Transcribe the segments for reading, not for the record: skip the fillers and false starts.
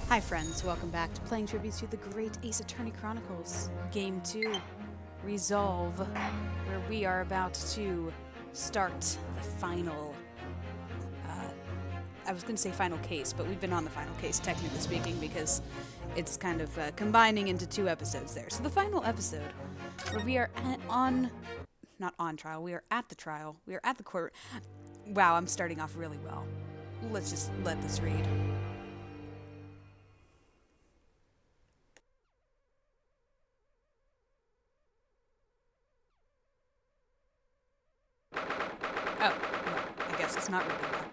Hi friends, welcome back to Playing Tribute to the Great Ace Attorney Chronicles, Game 2, Resolve, where we are about to start the final, I was going to say final case, but we've been on the final case, technically speaking, because it's kind of combining into two episodes there. So the final episode, where we are not on trial, we are at the trial, we are at the court. Wow, I'm starting off really well. Let's just let this read. Oh, well, I guess it's not really well.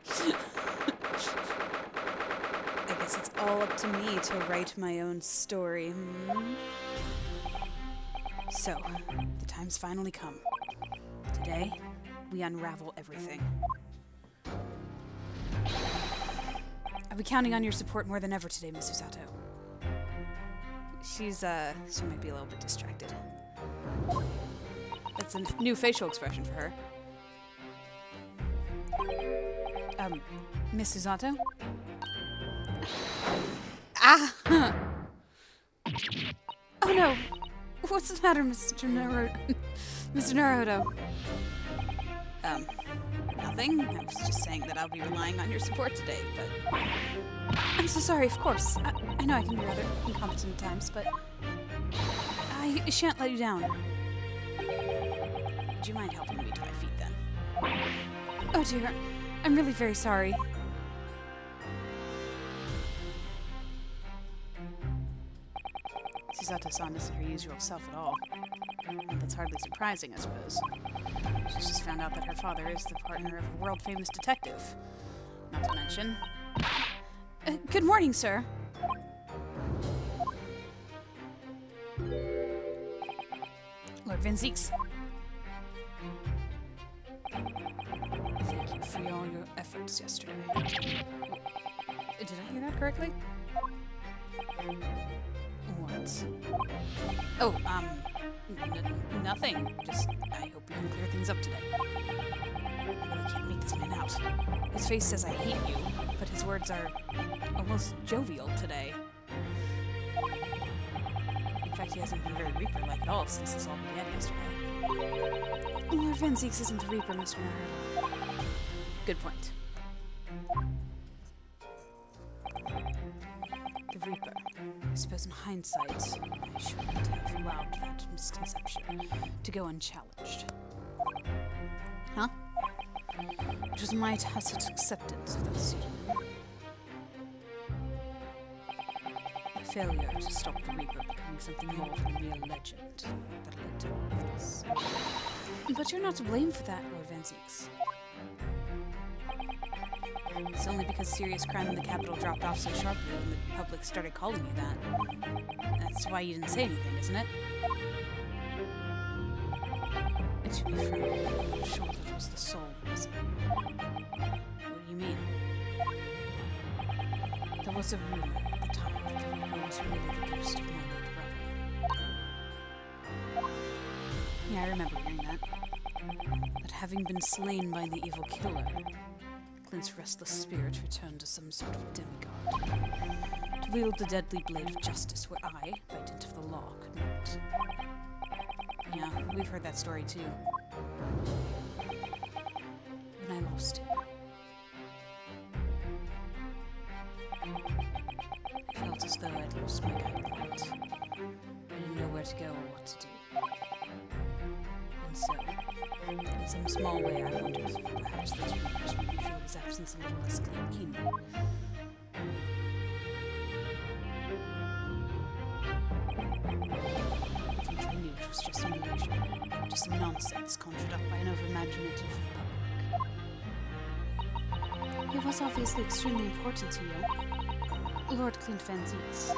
I guess it's all up to me to write my own story. So, the time's finally come. Today, we unravel everything. I'll be counting on your support more than ever today, Miss Usato. She might be a little bit distracted. That's a new facial expression for her. Miss Usato? Ah! Oh no! What's the matter, Mr. Naruto? Nothing. I was just saying that I'll be relying on your support today, but... I'm so sorry, of course. I know I can be rather incompetent at times, but... I shan't let you down. Would you mind helping me to my feet, then? Oh dear, I'm really very sorry. Susato-san isn't her usual self at all. And that's hardly surprising, I suppose. She's just found out that her father is the partner of a world-famous detective. Not to mention... good morning, sir. Lord Vinziques. Thank you for all your efforts yesterday. Did I hear that correctly? What? Oh, nothing. Just, I hope you can clear things up today. I really can't make this man out. His face says I hate you, but his words are almost jovial today. In fact, he hasn't been very Reaper-like at all since this all began yesterday. Lord Vinziques isn't the Reaper, Mr. Naruto. Good point. The Reaper. I suppose in hindsight, I shouldn't have allowed that misconception to go unchallenged. Huh? It was my tacit acceptance of that pseudonym. My failure to stop the Reaper becoming something more than a mere legend that led to all of this. But you're not to blame for that, Lord Vinziques. It's only because serious crime in the capital dropped off so sharply when the public started calling you that. That's why you didn't say anything, isn't it? And to be frank, I'm sure that was the sole reason. What do you mean? There was a rumor at the time that the Reaper was really the ghost of my late brother. Yeah, I remember hearing that. That having been slain by the evil killer, Clint's restless spirit returned as some sort of demigod, to wield the deadly blade of justice where I, by dint of the law, could not. Yeah, we've heard that story too. When I lost him, I felt as though I'd lost my guiding light. I didn't know where to go or what to do. And so, in some small way, I wondered if perhaps those rumors made me feel his absence a little less keenly. I think I knew it was just an illusion, just some nonsense conjured up by an over-imaginative public. He was obviously extremely important to you, Lord Clint Vinziques.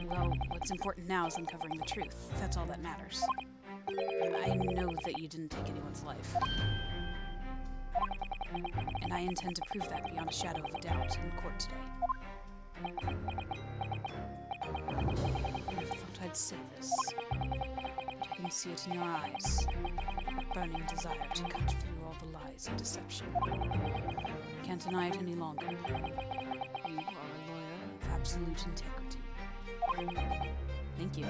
Well, what's important now is uncovering the truth. That's all that matters. I know that you didn't take anyone's life. And I intend to prove that beyond a shadow of a doubt in court today. I never thought I'd say this, but I can see it in your eyes. A burning desire to cut through all the lies and deception. I can't deny it any longer. You are a lawyer of absolute integrity. Thank you.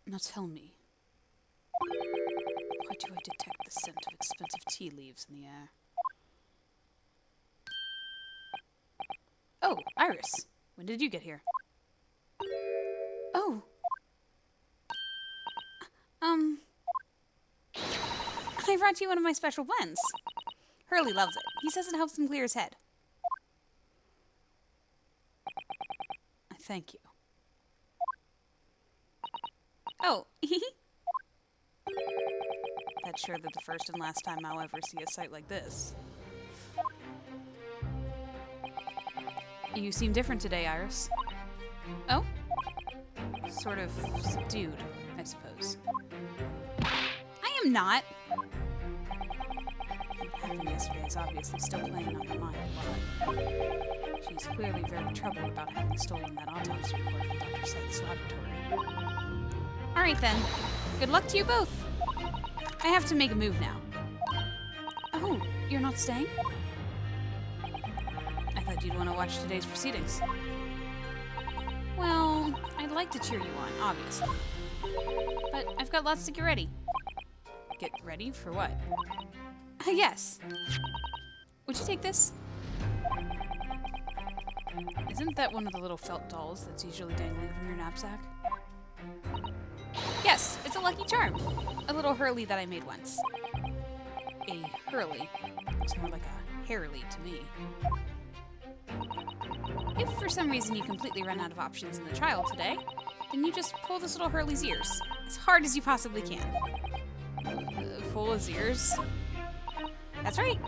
Now tell me, why do I detect the scent of expensive tea leaves in the air? Oh, Iris. When did you get here? Oh. I brought you one of my special blends. Hurley loves it. He says it helps him clear his head. Thank you. Oh, that's surely the first and last time I'll ever see a sight like this. You seem different today, Iris. Oh? Sort of subdued, I suppose. I am not. What happened yesterday is obviously still playing on her mind a lot. She's clearly very troubled about having stolen that autopsy report from Dr. Seth's laboratory. Alright then. Good luck to you both. I have to make a move now. Oh, you're not staying? I thought you'd want to watch today's proceedings. Well, I'd like to cheer you on, obviously. But I've got lots to get ready. Get ready for what? Yes. Would you take this? Isn't that one of the little felt dolls that's usually dangling from your knapsack? Yes, it's a lucky charm. A little Hurley that I made once. A Hurley. It's more like a Hairley to me. If for some reason you completely run out of options in the trial today, then you just pull this little Hurley's ears as hard as you possibly can. Pull his ears? That's right.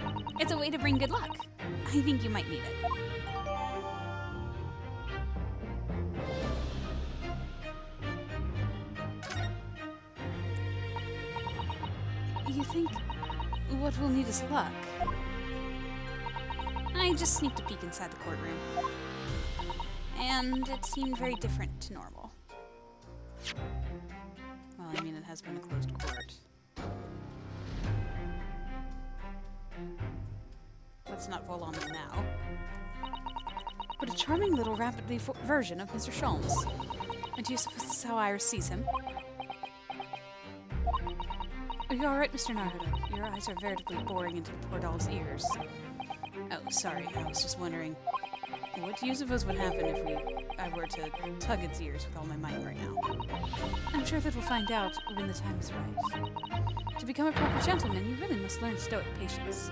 It's a way to bring good luck. I think you might need it. You think what we'll need is luck? I just sneaked a peek inside the courtroom. And it seemed very different to normal. Well, I mean, it has been a closed court. Let's not fall on it now. But a charming little rapidly version of Mr. Sholmes. And do you suppose this is how Iris sees him? Are you alright, Mr. Naruto? Your eyes are veritably boring into the poor doll's ears. Oh, sorry, I was just wondering, what do you suppose would happen if I were to tug its ears with all my might right now? I'm sure that we'll find out when the time is right. To become a proper gentleman, you really must learn stoic patience.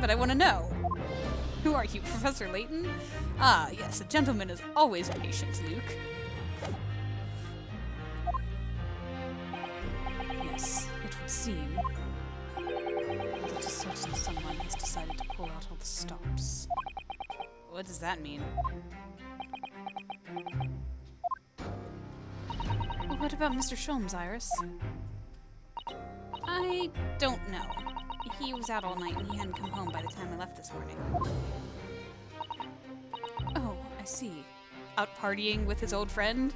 But I want to know. Who are you, Professor Layton? Ah, yes, a gentleman is always patient, Luke. Yes, it would seem that a certain someone has decided to pull out all the stops. What does that mean? Well, what about Mr. Sholmes, Iris? I don't know. He was out all night and he hadn't come home by the time I left this morning. Oh, I see. Out partying with his old friend?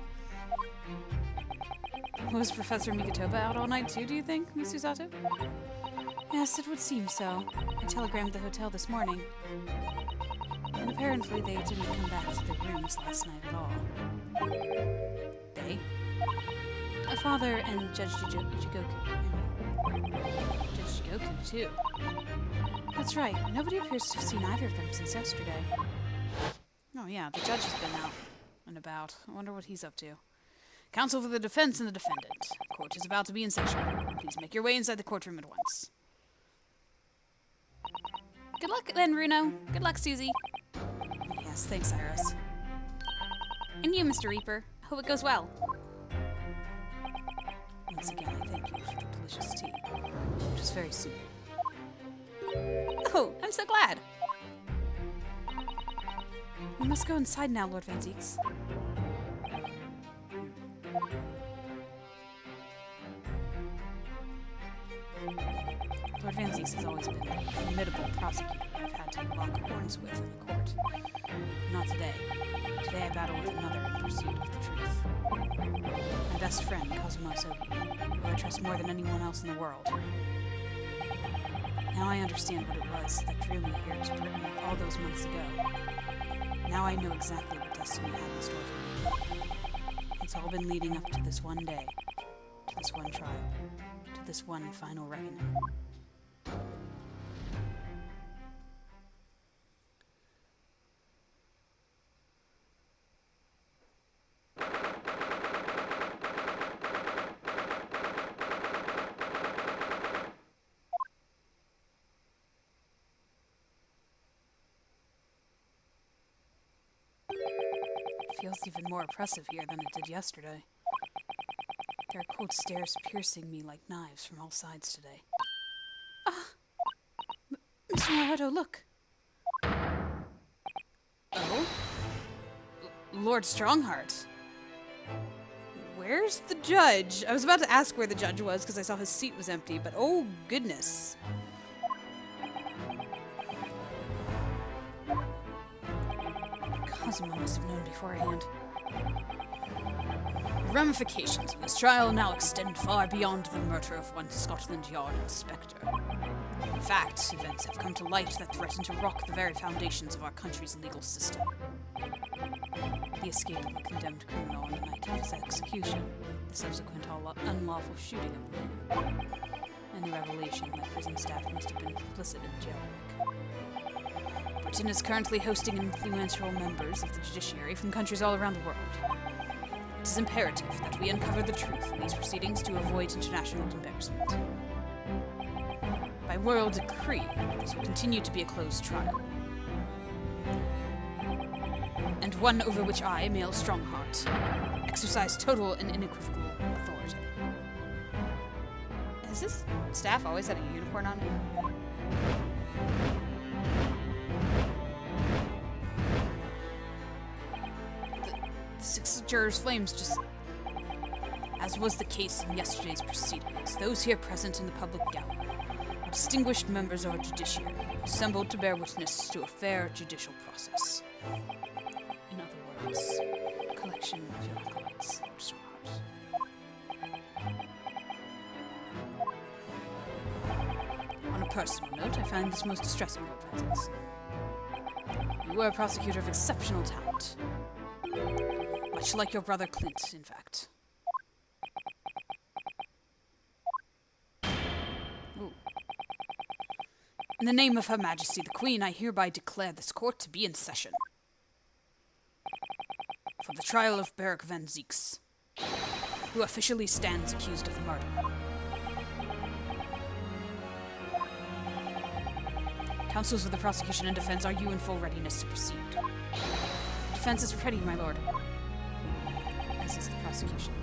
Was Professor Mikotoba out all night too, do you think, Mr. Zato? Yes, it would seem so. I telegrammed the hotel this morning. And apparently they didn't come back to their rooms last night at all. They? A father and Judge Jigoku. Judge Jigoku, too. That's right. Nobody appears to have seen either of them since yesterday. Oh yeah, the judge has been out and about. I wonder what he's up to. Counsel for the defense and the defendant. Court is about to be in session. Please make your way inside the courtroom at once. Good luck then, Runo. Good luck, Susie. Yes, thanks, Iris. And you, Mr. Reaper. Hope it goes well. Once again, I thank you for the delicious tea. It was very soothing. Oh, I'm so glad. We must go inside now, Lord Van Zieks. Lord Van Zees has always been the formidable prosecutor I've had to lock horns with in the court. But not today. Today I battle with another in pursuit of the truth. My best friend, Cosimo Sogi, who I trust more than anyone else in the world. Now I understand what it was that drew me here to Britain all those months ago. Now I know exactly what destiny had in store for me. It's all been leading up to this one day, to this one trial, to this one final reckoning. It feels even more oppressive here than it did yesterday. There are cold stares piercing me like knives from all sides today. Ah! Mr. Naruto, look! Oh? Lord Strongheart. Where's the judge? I was about to ask where the judge was because I saw his seat was empty, but oh goodness. Cosimo must have known beforehand. The ramifications of this trial now extend far beyond the murder of one Scotland Yard inspector. In fact, events have come to light that threaten to rock the very foundations of our country's legal system. The escape of a condemned criminal on the night of his execution, the subsequent unlawful shooting of the man, and the revelation that prison staff must have been complicit in the jailbreak. Britain is currently hosting influential members of the judiciary from countries all around the world. It is imperative that we uncover the truth in these proceedings to avoid international embarrassment. By royal decree, this will continue to be a closed trial, and one over which I, Male Strongheart, exercise total and unequivocal authority. Has this staff always had a unicorn on it? The 6 jurors' flames just... As was the case in yesterday's proceedings, those here present in the public gallery are distinguished members of our judiciary, assembled to bear witness to a fair judicial process. In other words, a collection of your acolytes, Lord Strongheart. On a personal note, I find this most distressing, Lord Francis. You were a prosecutor of exceptional talent. Much like your brother Clint, in fact. Ooh. In the name of Her Majesty the Queen, I hereby declare this court to be in session. For the trial of Beric Van Zeeks, who officially stands accused of murder. Counsels of the prosecution and defense, are you in full readiness to proceed? The defense is ready, my lord. As is the prosecution.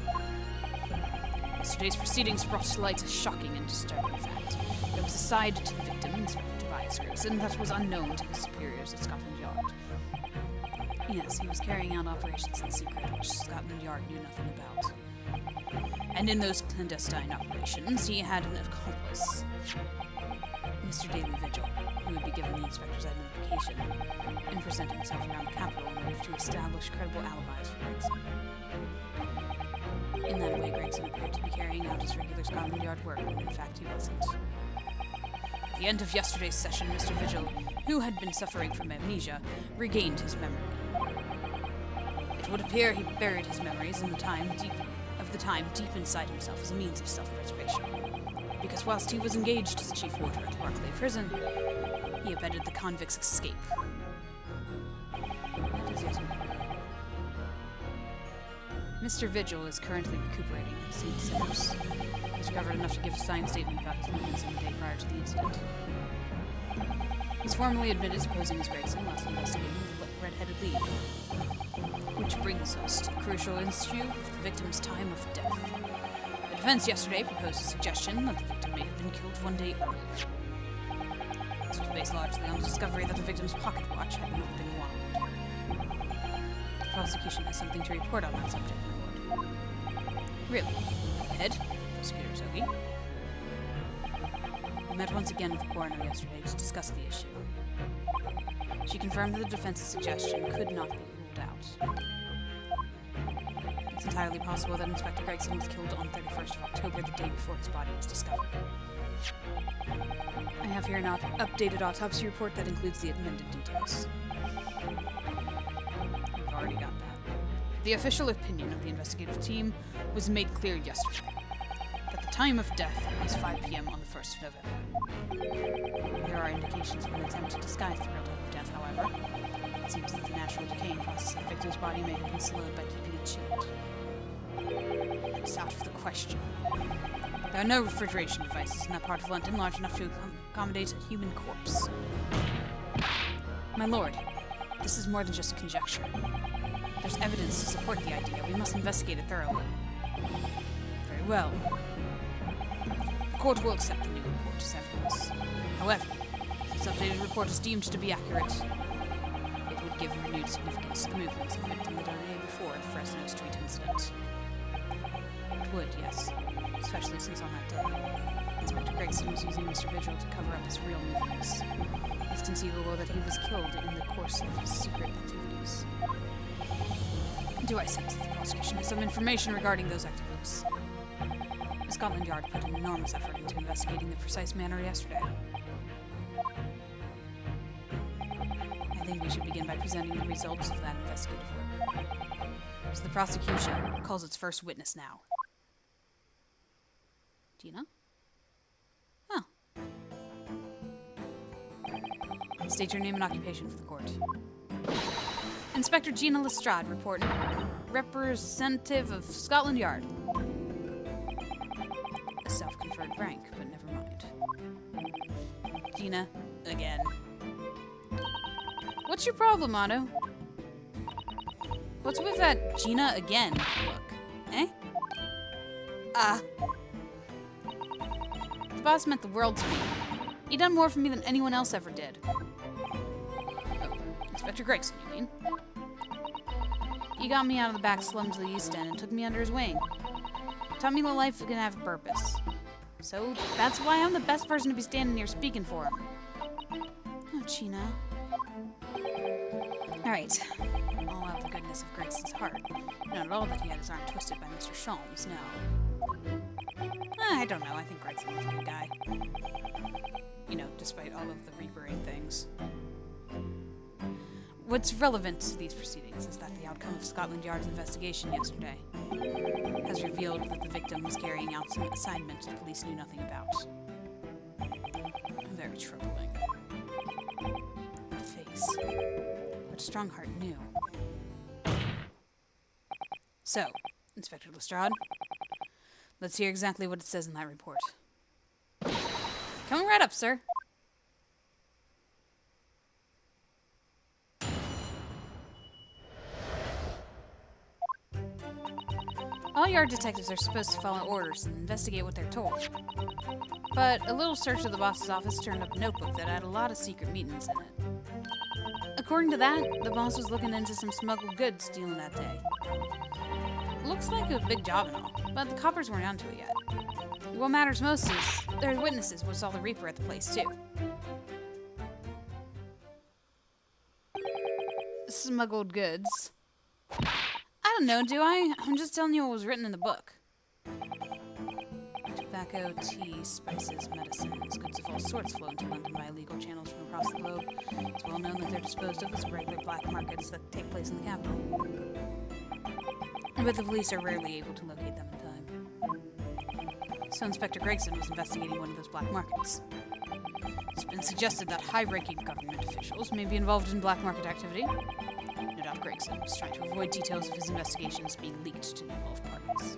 Yesterday's proceedings brought to light a shocking and disturbing fact. There was a side to the victim, Inspector Tobias Grayson, that was unknown to his superiors at Scotland Yard. Yes, he was carrying out operations in secret, which Scotland Yard knew nothing about. And in those clandestine operations, he had an accomplice, Mr. Daily Vigil, who would be given the inspector's identification and present himself around the capital in order to establish credible alibis for Gregson. In that way, Gregson appeared to be carrying out his regular Scotland Yard work, when in fact he wasn't. At the end of yesterday's session, Mr. Vigil, who had been suffering from amnesia, regained his memory. It would appear he buried his memories in the time deep inside himself as a means of self-preservation. Because whilst he was engaged as chief warder at Barclay Prison, he abetted the convict's escape. That is yet important. Mr. Vigil is currently recuperating at St. Sinners. He's recovered enough to give a signed statement about his movements in the day prior to the incident. He's formally admitted to posing as Gregson whilst investigating the Red-Headed League. Which brings us to the crucial issue of the victim's time of death. The defense yesterday proposed a suggestion that the victim may have been killed one day earlier. This was based largely on the discovery that the victim's pocket watch had not been wound. The prosecution has something to report on that subject, my lord. Really? Go ahead, Prosecutor Sogi. We met once again with the coroner yesterday to discuss the issue. She confirmed that the defense's suggestion could not be ruled out. It's entirely possible that Inspector Gregson was killed on 31st of October, the day before his body was discovered. I have here an updated autopsy report that includes the amended details. We've already got that. The official opinion of the investigative team was made clear yesterday, that the time of death was 5 p.m. on the 1st of November. There are indications of an attempt to disguise the real time of death, however. It seems that the natural decaying process of the victim's body may have been slowed by keeping it chilled. It's out of the question. There are no refrigeration devices in that part of London large enough to accommodate a human corpse. My lord, this is more than just conjecture. There's evidence to support the idea. We must investigate it thoroughly. Very well. The court will accept the new report as evidence. However, if this updated report is deemed to be accurate, it would give renewed significance to the movements of the victim the day before the Fresno Street incident. It would, yes. Especially since on that day, Inspector Gregson was using Mr. Vigil to cover up his real movements. It's conceivable that he was killed in the course of his secret activities. Do I sense that the prosecution has some information regarding those activities? Scotland Yard put an enormous effort into investigating the precise manner yesterday. I think we should begin by presenting the results of that investigative work. So the prosecution calls its first witness now. Gina? Oh. State your name and occupation for the court. Inspector Gina Lestrade, reporting. Representative of Scotland Yard. A self-conferred rank, but never mind. Gina, again. What's your problem, Otto? What's with that Gina again look? Eh? The boss meant the world to me. He done more for me than anyone else ever did. Oh, Inspector Gregson, you mean? He got me out of the back slums of the East End and took me under his wing. Taught me that life can have a purpose. So that's why I'm the best person to be standing here speaking for him. Oh, Gina. Alright. All out the goodness of Gregson's heart. Not at all that he had his arm twisted by Mr. Sholmes, no. I don't know. I think Gregson was a good guy. You know, despite all of the reapering things. What's relevant to these proceedings is that the outcome of Scotland Yard's investigation yesterday has revealed that the victim was carrying out some assignment the police knew nothing about. Very troubling. The face. But Strongheart knew. So, Inspector Lestrade, let's hear exactly what it says in that report. Coming right up, sir. All yard detectives are supposed to follow orders and investigate what they're told. But a little search of the boss's office turned up a notebook that had a lot of secret meetings in it. According to that, the boss was looking into some smuggled goods stealing that day. Looks like a big job and all, but the coppers weren't onto it yet. What matters most is there's witnesses what saw the Reaper at the place, too. Smuggled goods. I don't know, do I? I'm just telling you what was written in the book. Tobacco, tea, spices, medicines, goods of all sorts flow into London by illegal channels from across the globe. It's well known that they're disposed of as regular black markets that take place in the capital. But the police are rarely able to locate them in time. So Inspector Gregson was investigating one of those black markets. It's been suggested that high-ranking government officials may be involved in black market activity. No doubt Gregson was trying to avoid details of his investigations being leaked to the involved parties.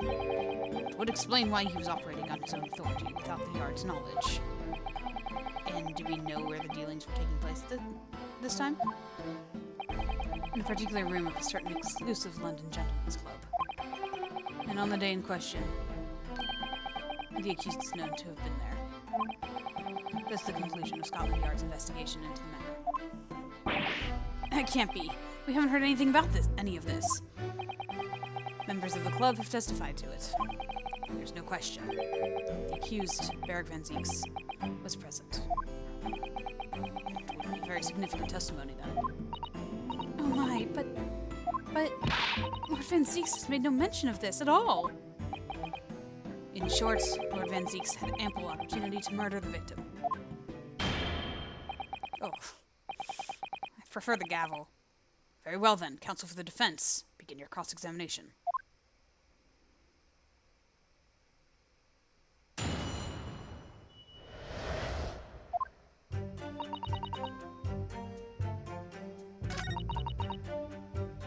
It would explain why he was operating on his own authority without the Yard's knowledge. And do we know where the dealings were taking place this time? In a particular room of a certain exclusive London gentleman's club. And on the day in question, the accused is known to have been there. That's the conclusion of Scotland Yard's investigation into the matter. That can't be. We haven't heard anything about any of this. Members of the club have testified to it. There's no question. The accused, Barrick Van Zieks, was present. It would be very significant testimony then. Oh my, but Lord Van Zieks has made no mention of this at all. In short, Lord Van Zieks had ample opportunity to murder the victim. Oh, I prefer the gavel. Very well then, counsel for the defense. Begin your cross-examination.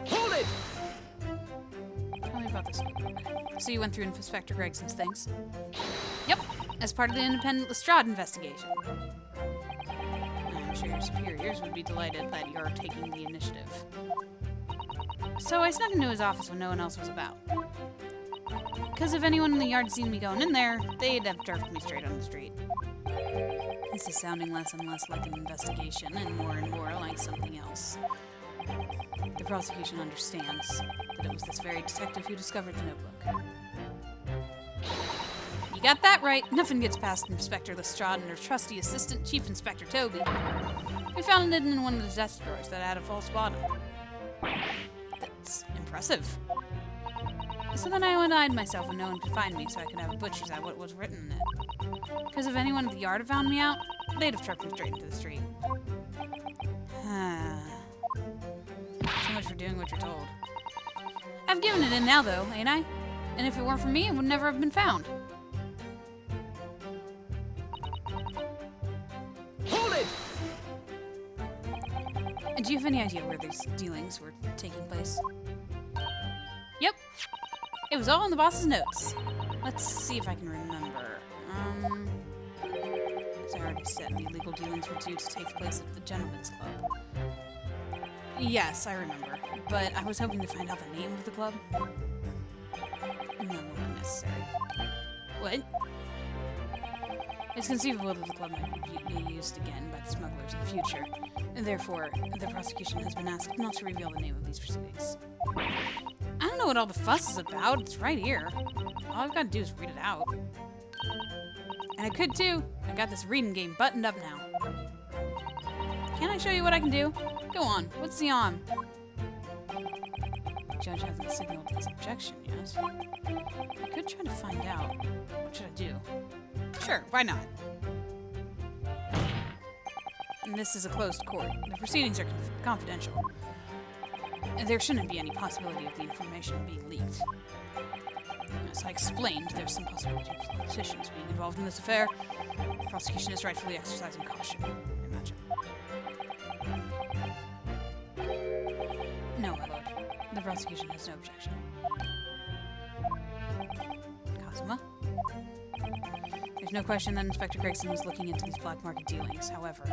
Hold it! Tell me about this notebook. So you went through Inspector Gregson's things? Yep, as part of the independent Lestrade investigation. I'm sure your superiors would be delighted that you're taking the initiative. So I snuck into his office when no one else was about. Because if anyone in the yard seen me going in there, they'd have turfed me straight on the street. This is sounding less and less like an investigation and more like something else. The prosecution understands that it was this very detective who discovered the notebook. You got that right. Nothing gets past Inspector Lestrade and her trusty assistant, Chief Inspector Toby. We found it in one of the desk drawers that had a false bottom. That's impressive. So then I went and hid myself when no one could find me so I could have a butcher's eye what was written in it. Because if anyone at the yard had found me out, they'd have trucked me straight into the street. So much for doing what you're told. I've given it in now, though, ain't I? And if it weren't for me, it would never have been found. Hold it! And do you have any idea where these dealings were taking place? Yep. It was all in the boss's notes. Let's see if I can remember. As I already said, the illegal dealings were due to take place at the Gentlemen's Club. Yes, I remember. But I was hoping to find out the name of the club. That won't be necessary. What? It's conceivable that the club might be used again by the smugglers in the future, and therefore, the prosecution has been asked not to reveal the name of these proceedings. I don't know what all the fuss is about. It's right here. All I've got to do is read it out. And I could too. I got this reading game buttoned up now. Can I show you what I can do? Go on. What's the on? The judge hasn't signaled his objection yet. I could try to find out. What should I do? Sure, why not? And this is a closed court. The proceedings are confidential. And there shouldn't be any possibility of the information being leaked. As I explained, there's some possibility of politicians being involved in this affair. The prosecution is rightfully exercising caution, I imagine. No, my lord. The prosecution has no objection. Cosima? There's no question that Inspector Gregson was looking into these black market dealings. However,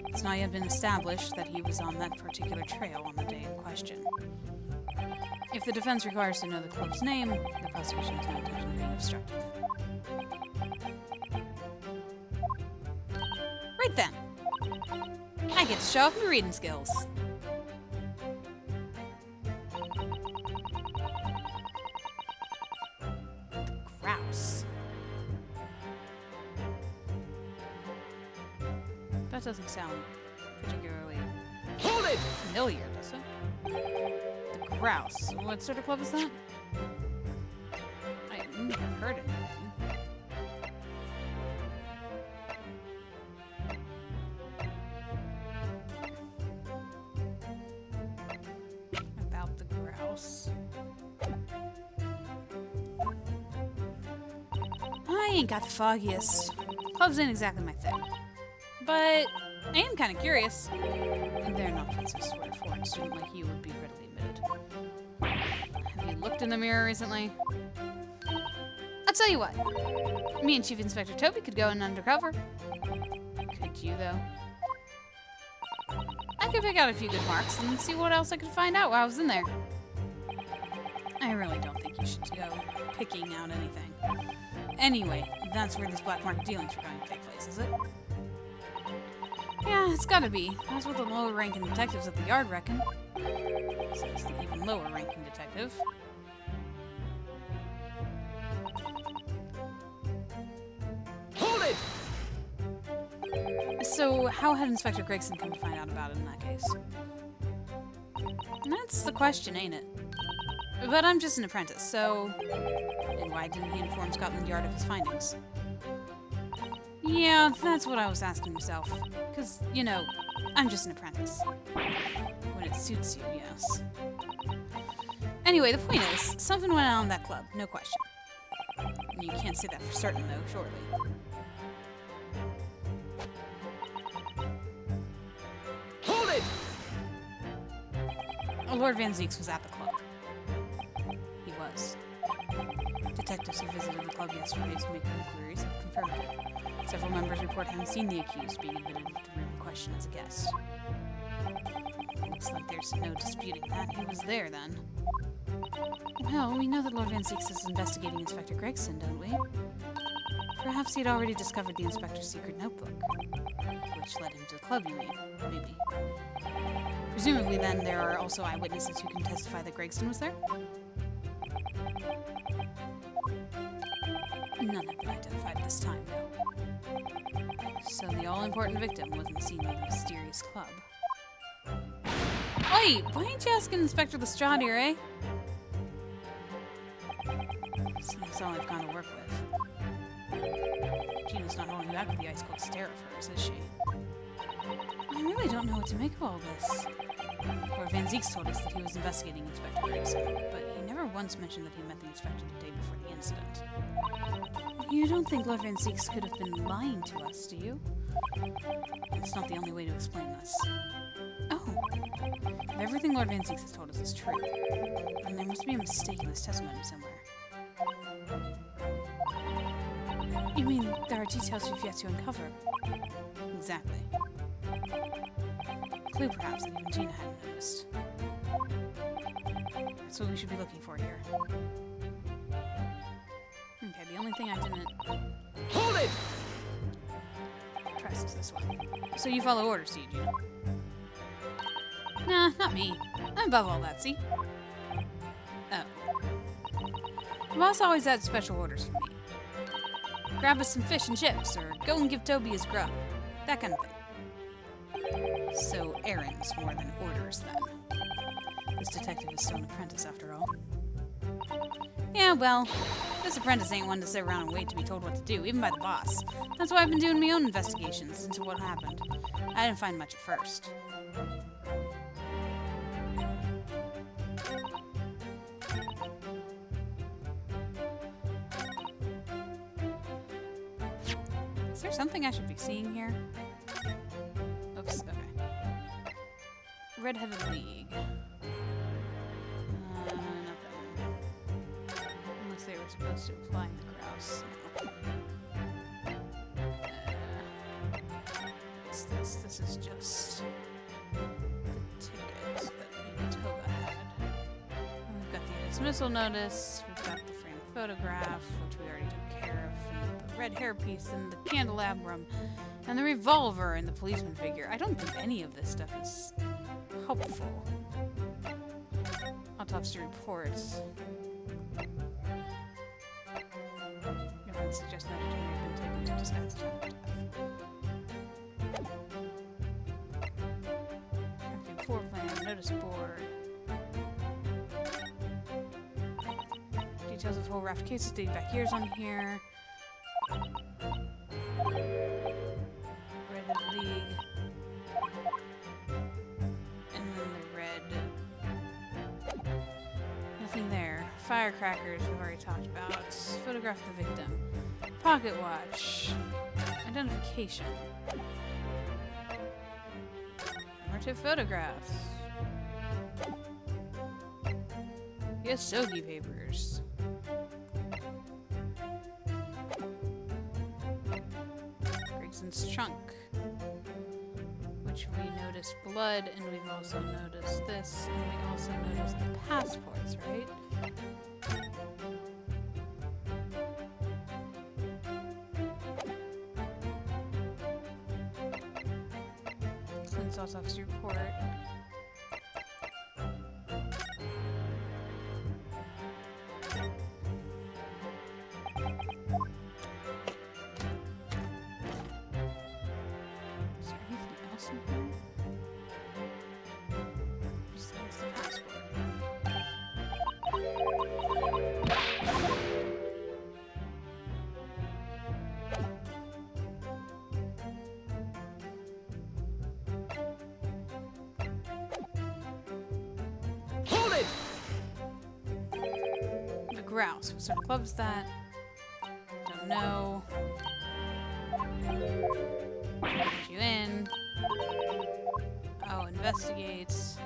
it's not yet been established that he was on that particular trail on the day in question. If the defense requires to know the club's name, the prosecution has no intention of being obstructive. Right then. I get to show off my reading skills. Grouse. That doesn't sound particularly familiar, does it? The Grouse. What sort of club is that? I've never heard of it. About the Grouse. I ain't got the foggiest. Clubs ain't exactly my thing. But I am kind of curious. They're not places where a foreign student like you would be readily admitted. Have you looked in the mirror recently? I'll tell you what. Me and Chief Inspector Toby could go in undercover. Could you, though? I could pick out a few good marks and see what else I could find out while I was in there. I really don't think you should go picking out anything. Anyway, that's where these black market dealings are going to take place, is it? Yeah, it's gotta be. That's what the lower-ranking detectives at the yard reckon. Says the even lower-ranking detective. Hold it! So, how had Inspector Gregson come to find out about it in that case? That's the question, ain't it? But I'm just an apprentice, so... And why didn't he inform Scotland Yard of his findings? Yeah, that's what I was asking myself. Because, you know, I'm just an apprentice. When it suits you, yes. Anyway, the point is, something went on in that club, no question. You can't say that for certain, though, surely. Hold it! Lord Van Zeeks was at the club. He was. Detectives who visited the club yesterday to make inquiries have confirmed it. Several members report having seen the accused being admitted into the room in question as a guest. Looks like there's no disputing that. He was there, then. Well, we know that Lord Van Zeeks is investigating Inspector Gregson, don't we? Perhaps he'd already discovered the Inspector's secret notebook. Which led him to the club, you mean? Maybe. Presumably, then, there are also eyewitnesses who can testify that Gregson was there? None have been identified at this time, no. So the all-important victim wasn't seen in the mysterious club. Wait, why ain't you asking Inspector Lestrade here, eh? So that's all I've gone to work with. Gina's not holding back with the ice-cold stare of hers, is she? I really don't know what to make of all this. Lord Van Zeeks told us that he was investigating Inspector Gregson, but he never once mentioned that he met the inspector the day before the incident. You don't think Lord Van Zeeks could have been lying to us, do you? It's not the only way to explain this. Oh. If everything Lord Van Zeeks has told us is true, then there must be a mistake in his testimony somewhere. You mean there are details we've yet to uncover? Exactly. A clue, perhaps, that even Gina hadn't noticed. That's what we should be looking for here. Okay, the only thing I didn't... Hold it! press is this one. So you follow orders, do you, Gina? Nah, not me. I'm above all that, see? Oh. The boss always had special orders for me. Grab us some fish and chips, or go and give Toby his grub. That kind of thing. So errands more than orders, then. This detective is still an apprentice, after all. Yeah, well, this apprentice ain't one to sit around and wait to be told what to do, even by the boss. That's why I've been doing my own investigations into what happened. I didn't find much at first. Is there something I should be seeing here? Oops, okay. Red-headed League. Nothing. Unless they were supposed to apply in the grouse. No. What's this? This is just the ticket that Manitoba had. And we've got the dismissal notice, we've got the framed photograph, which we already took care of, and the red hairpiece, and the candelabrum, and the revolver, and the policeman figure. I don't think any of this stuff is helpful. Autopsy reports. Evidence suggests that it may have been taken to disguise the time of death. Crafting floor plan, notice board. Details of whole raft cases dating back years on here. Red League. And then the red. Nothing there. Firecrackers, we've already talked about. Photograph of the victim. Pocket watch. Identification. Commemorative photograph. Yosogi papers. Gregson's trunk. Which we noticed blood, and we've also noticed this, and we also noticed the passports, right? Clint's autopsy report. else in here? Besides the passport. Hold it! The grouse. What sort of club is that? Don't know. Put you in. Oh, investigates.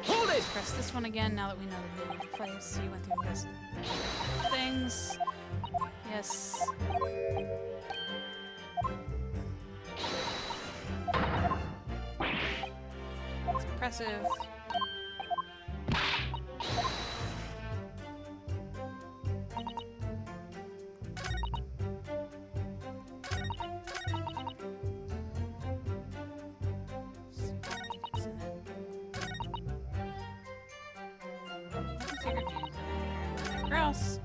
Hold it! Press this one again now that we know the name of the place. You went through invest things. Yes. It's impressive. Grouse.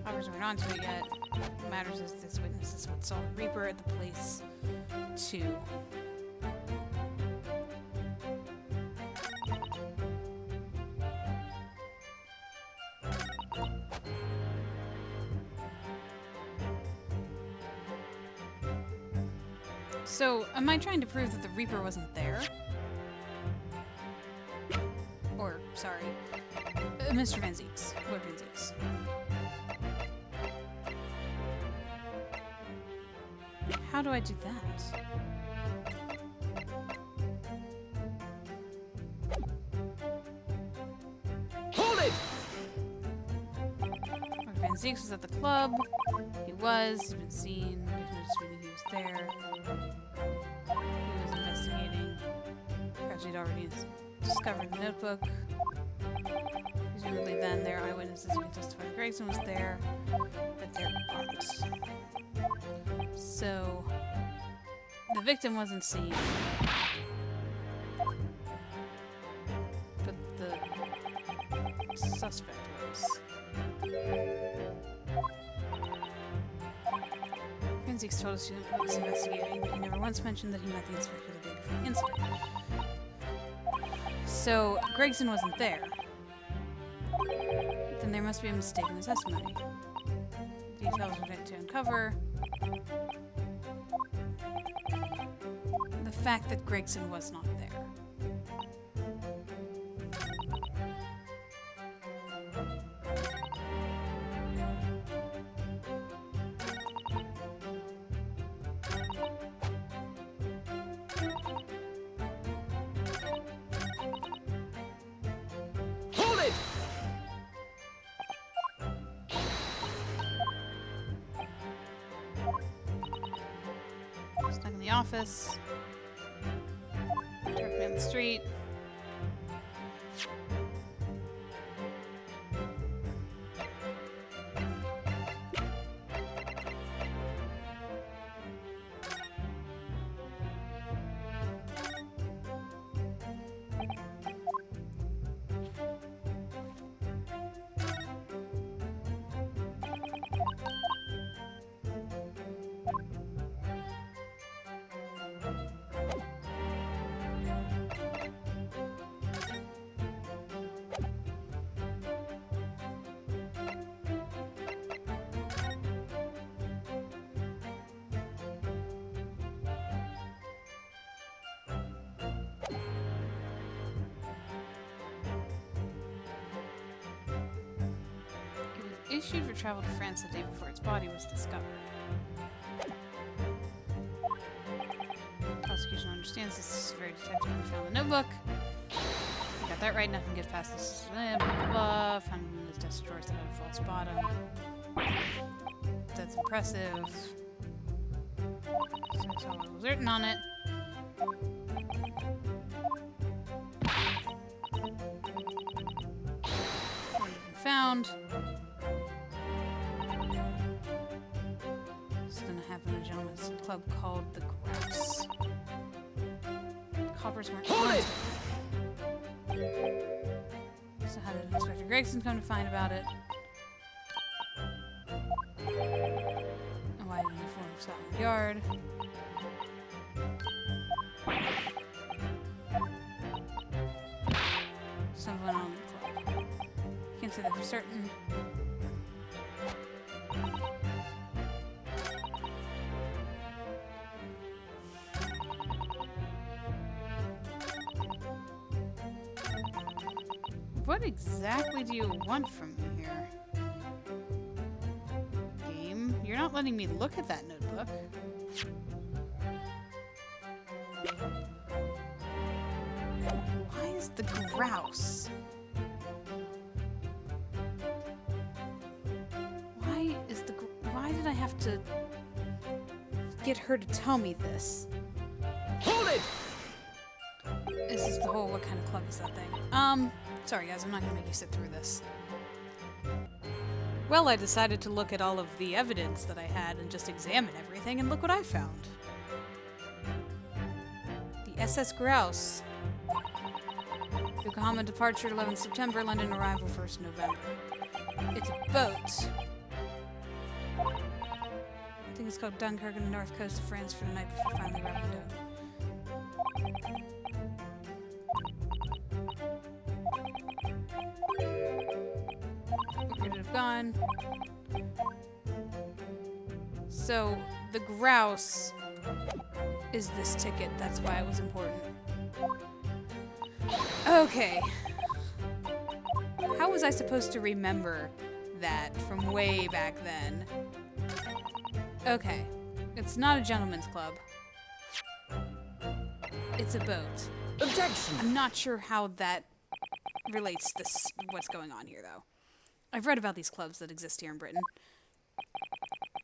Coppers aren't onto it yet. What matters is this witness is what saw the Reaper at the place, too. So, am I trying to prove that the Reaper wasn't there? Or, sorry, Mr. Van Zieks. Lord Van Zieks. How do I do that? Hold it! Lord Van Zieks was at the club. He was. He's been seen. There's no disputing he was there. He was investigating. Perhaps he'd already discovered the notebook. Presumably then their eyewitnesses who testified Gregson was there, but there aren't. So, the victim wasn't seen, but the suspect was. Van Zieks told us he was investigating, but he never once mentioned that he met the inspector the day before the incident. So, Gregson wasn't there. Then there must be a mistake in the testimony. Details are yet to uncover. The fact that Gregson was not there. Hold it! Stuck in the office. Turkey on the street. It was issued for travel to France the day before its body was discovered. Prosecution understands this is very detective who found the notebook. We got that right, nothing gets past this. Blah, blah, blah. Found in his desk drawers that had a false bottom. That's impressive. So I saw what was written on it. Found. This is gonna happen at a gentleman's club called the Grouse. Copper person we're Hold on it! to. So how did Inspector Gregson come to find about it? And why didn't he inform Scotland Yard? Something went on in the club. Can't say that for certain. What exactly do you want from me here? Game? You're not letting me look at that notebook. Why is the grouse? Why did I have to get her to tell me this? Hold it! This is the whole what kind of club is that thing? Sorry guys, I'm not gonna make you sit through this. Well, I decided to look at all of the evidence that I had and just examine everything, and look what I found. The SS Grouse. Yokohama departure 11th September, London arrival 1st November. It's a boat. I think it's called Dunkirk on the north coast of France for the night before finally wrapping down. Where could it have gone? So, the grouse is this ticket. That's why it was important. Okay. How was I supposed to remember that from way back then? Okay. It's not a gentleman's club. It's a boat. Objection! I'm not sure how that relates to what's going on here, though. I've read about these clubs that exist here in Britain.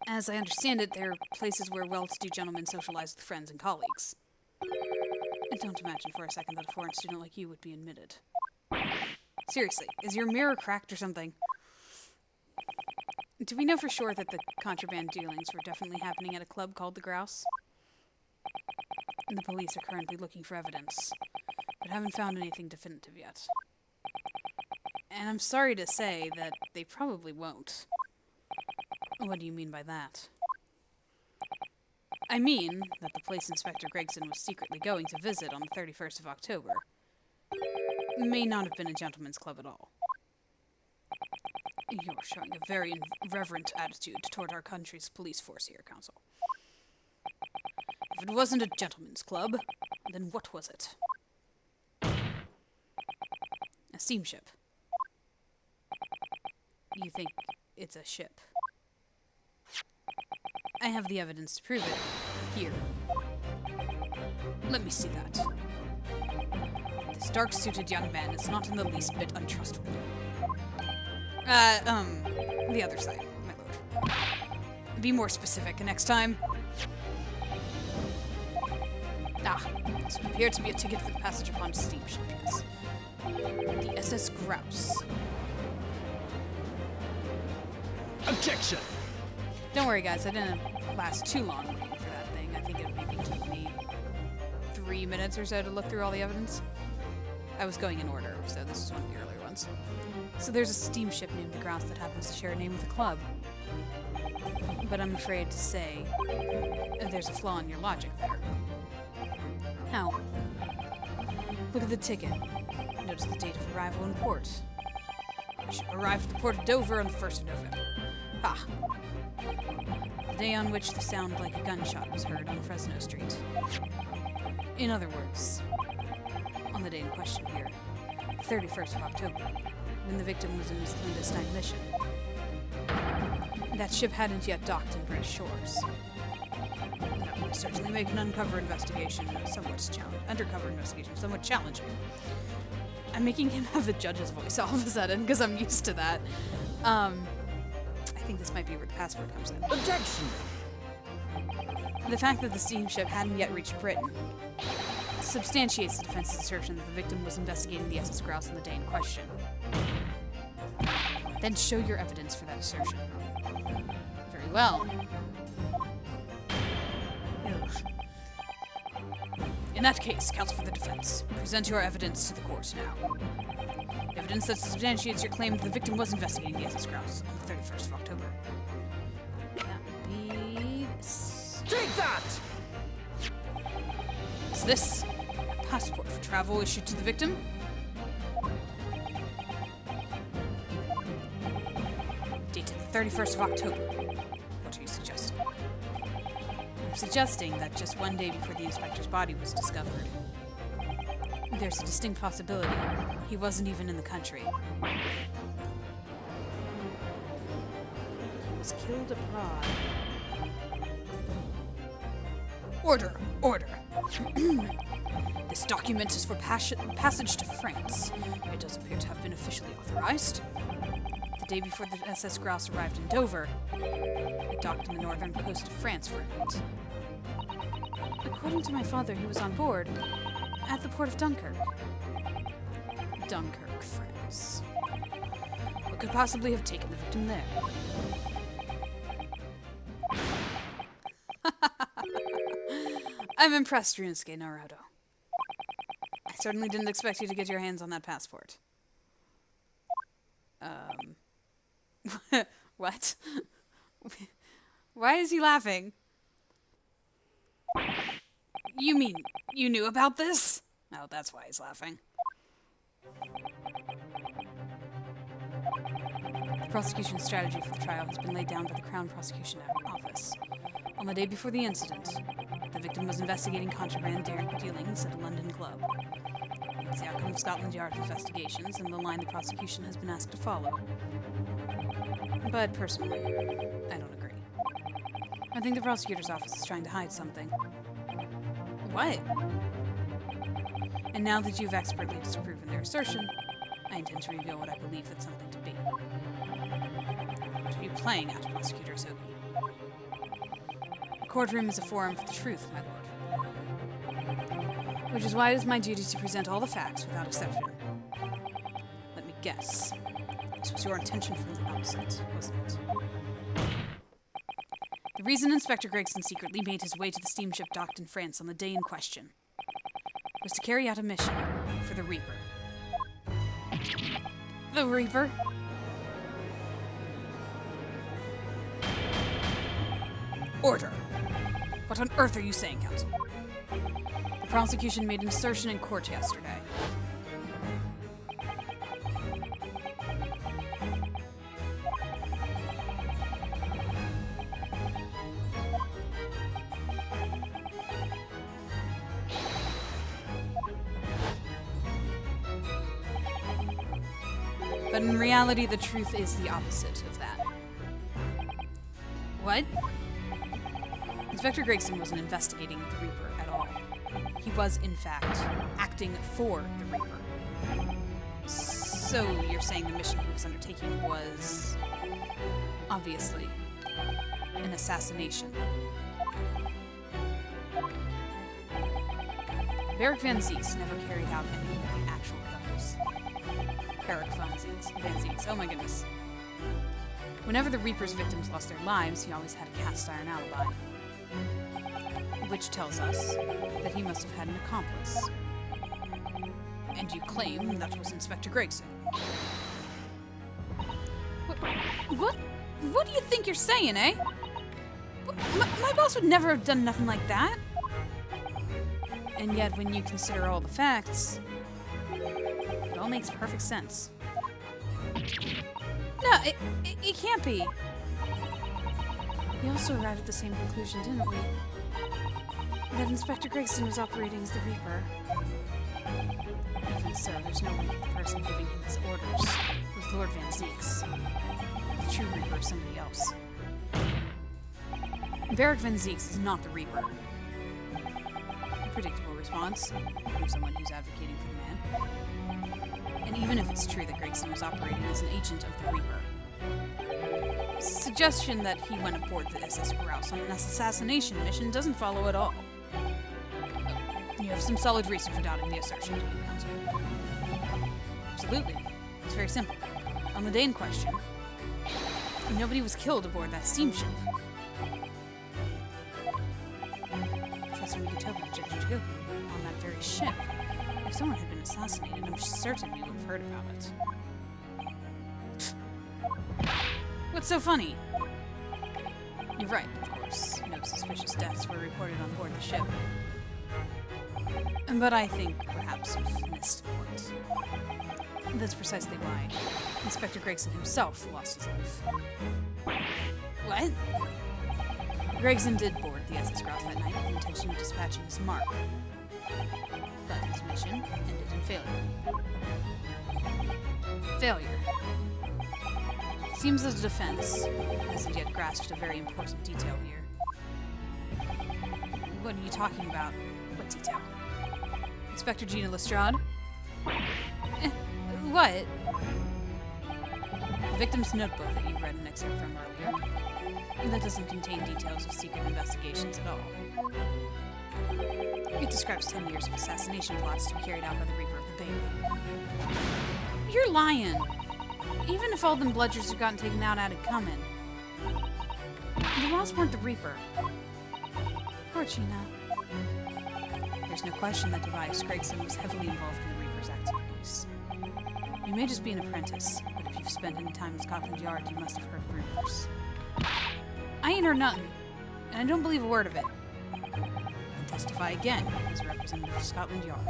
As I understand it, they're places where well-to-do gentlemen socialize with friends and colleagues. And don't imagine for a second that a foreign student like you would be admitted. Seriously, is your mirror cracked or something? Do we know for sure that the contraband dealings were definitely happening at a club called the Grouse? And the police are currently looking for evidence, but haven't found anything definitive yet. And I'm sorry to say that they probably won't. What do you mean by that? I mean that the place Inspector Gregson was secretly going to visit on the 31st of October may not have been a gentleman's club at all. You're showing a very irreverent attitude toward our country's police force here, Counsel. If it wasn't a gentleman's club, then what was it? A steamship. You think it's a ship? I have the evidence to prove it. Here. Let me see that. This dark-suited young man is not in the least bit untrustworthy. The other side, my lord. Be more specific next time. Ah, this would appear to be a ticket for the passage upon a steamship, yes. The SS Grouse. Objection! Don't worry, guys. I didn't last too long looking for that thing. I think it maybe took me 3 minutes or so to look through all the evidence. I was going in order, so this is one of the earlier ones. So there's a steamship named the Grouse that happens to share a name with the club. But I'm afraid to say there's a flaw in your logic there. How? Look at the ticket. Notice the date of arrival in port. The ship arrived at the port of Dover on the 1st of November. Ha! The day on which the sound like a gunshot was heard on Fresno Street. In other words, on the day in question here, the 31st of October, when the victim was in his clandestine mission. That ship hadn't yet docked in British shores. That would certainly make an undercover investigation somewhat challenging. I'm making him have the judge's voice all of a sudden, because I'm used to that. I think this might be where the passport comes in. Objection! The fact that the steamship hadn't yet reached Britain substantiates the defense's assertion that the victim was investigating the SS Grouse on the day in question. Then show your evidence for that assertion. Very well. Ugh. In that case, counsel for the defense, present your evidence to the court now. Evidence that substantiates your claim that the victim was investigating the SS Grouse on the 31st of October. That would be this. Take that! What's this? A passport for travel issued to the victim? Dated the 31st of October. What are you suggesting? I'm suggesting that just one day before the inspector's body was discovered, there's a distinct possibility he wasn't even in the country. He was killed abroad. Order! Order! This document is for passage to France. It does appear to have been officially authorized. The day before the SS Grouse arrived in Dover, it docked on the northern coast of France for a night. According to my father, he was on board at the port of Dunkirk. Dunkirk, France. What could possibly have taken the victim there? I'm impressed, Ryunosuke Naruto. I certainly didn't expect you to get your hands on that passport. What? Why is he laughing? You mean you knew about this? Oh, that's why he's laughing. The prosecution's strategy for the trial has been laid down by the Crown Prosecution Office. On the day before the incident, the victim was investigating contraband dealings at a London club. It's the outcome of Scotland Yard's investigations and the line the prosecution has been asked to follow. But personally, I don't agree. I think the prosecutor's office is trying to hide something. What? And now that you've expertly disproven their assertion, I intend to reveal what I believe that something to be. What are you playing at, Prosecutor Sogi? The courtroom is a forum for the truth, my lord. Which is why it is my duty to present all the facts without exception. Let me guess. This was your intention from the outset, wasn't it? The reason Inspector Gregson secretly made his way to the steamship docked in France on the day in question was to carry out a mission for the Reaper. The Reaper? Order! What on earth are you saying, Counsel? The prosecution made an assertion in court yesterday. But in reality, the truth is the opposite of that. What? Inspector Gregson wasn't investigating the Reaper at all. He was, in fact, acting for the Reaper. So you're saying the mission he was undertaking was, obviously, an assassination. Barrick Van Zieks never carried out any of the actual killings. Barrick Van Zieks, oh my goodness. Whenever the Reaper's victims lost their lives, he always had a cast-iron alibi. Which tells us that he must have had an accomplice. And you claim that was Inspector Gregson. What do you think you're saying, eh? My boss would never have done nothing like that. And yet, when you consider all the facts, it all makes perfect sense. No, it can't be. We also arrived at the same conclusion, didn't we? That Inspector Gregson was operating as the Reaper. Even so, there's no way that the person giving him his orders was Lord Van Zieks. The true Reaper is somebody else. Barrick Van Zieks is not the Reaper. A predictable response from someone who's advocating for the man. And even if it's true that Gregson was operating as an agent of the Reaper, suggestion that he went aboard the SS Grouse on an assassination mission doesn't follow at all. You have some solid reason for doubting the assertion, do you, Counsel? Absolutely. It's very simple. On the day in question, nobody was killed aboard that steamship. Professor Mikotoba objected to on that very ship. If someone had been assassinated, I'm certain we would have heard about it. What's so funny? You're right, of course. No suspicious deaths were reported on board the ship. But I think perhaps you've missed the point. That's precisely why Inspector Gregson himself lost his life. What? Gregson did board the SS Grouse that night with the intention of dispatching his mark. But his mission ended in failure. Failure. Seems that the defense hasn't yet grasped a very important detail here. What are you talking about? What detail? Inspector Gina Lestrade? What? The victim's notebook that you read an excerpt from earlier. That doesn't contain details of secret investigations at all. It describes 10 years of assassination plots to be carried out by the Reaper of the Bailey. You're lying! Even if all them bludgers had gotten taken out, I'd coming. The Ross weren't the Reaper. Poor Gina. There's no question that Tobias Gregson was heavily involved in the Reaper's activities. You may just be an apprentice, but if you've spent any time in Scotland Yard, you must have heard rumors. I ain't heard nothing, and I don't believe a word of it. Then testify again as a representative of Scotland Yard.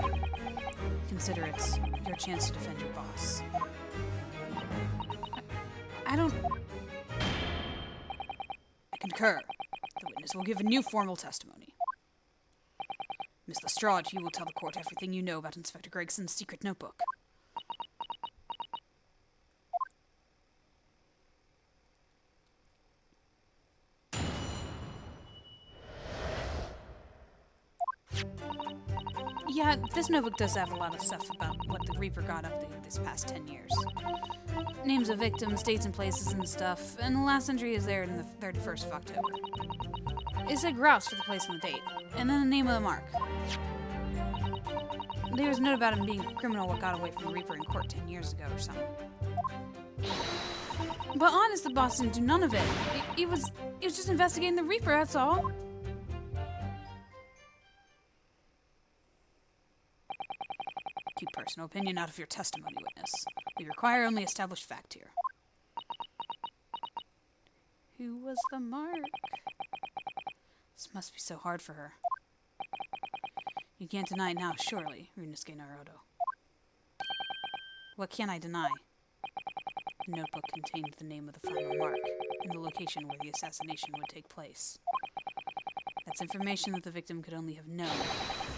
Consider it your chance to defend your boss. I concur. The witness will give a new formal testimony. Miss Lestrade, you will tell the court everything you know about Inspector Gregson's secret notebook. Yeah, this notebook does have a lot of stuff about what the Reaper got up to this past 10 years. Names of victims, dates and places and stuff, and the last entry is there in the 31st of October. It said grouse for the place and the date, and then the name of the mark. There was a note about him being a criminal what got away from the Reaper in court 10 years ago or something. But honest, the boss didn't do none of it. He was just investigating the Reaper, that's all. Keep personal opinion out of your testimony, witness. We require only established fact here. Who was the mark? This must be so hard for her. You can't deny it now, surely, Runosuke Naruto. What can I deny? The notebook contained the name of the final mark and the location where the assassination would take place. That's information that the victim could only have known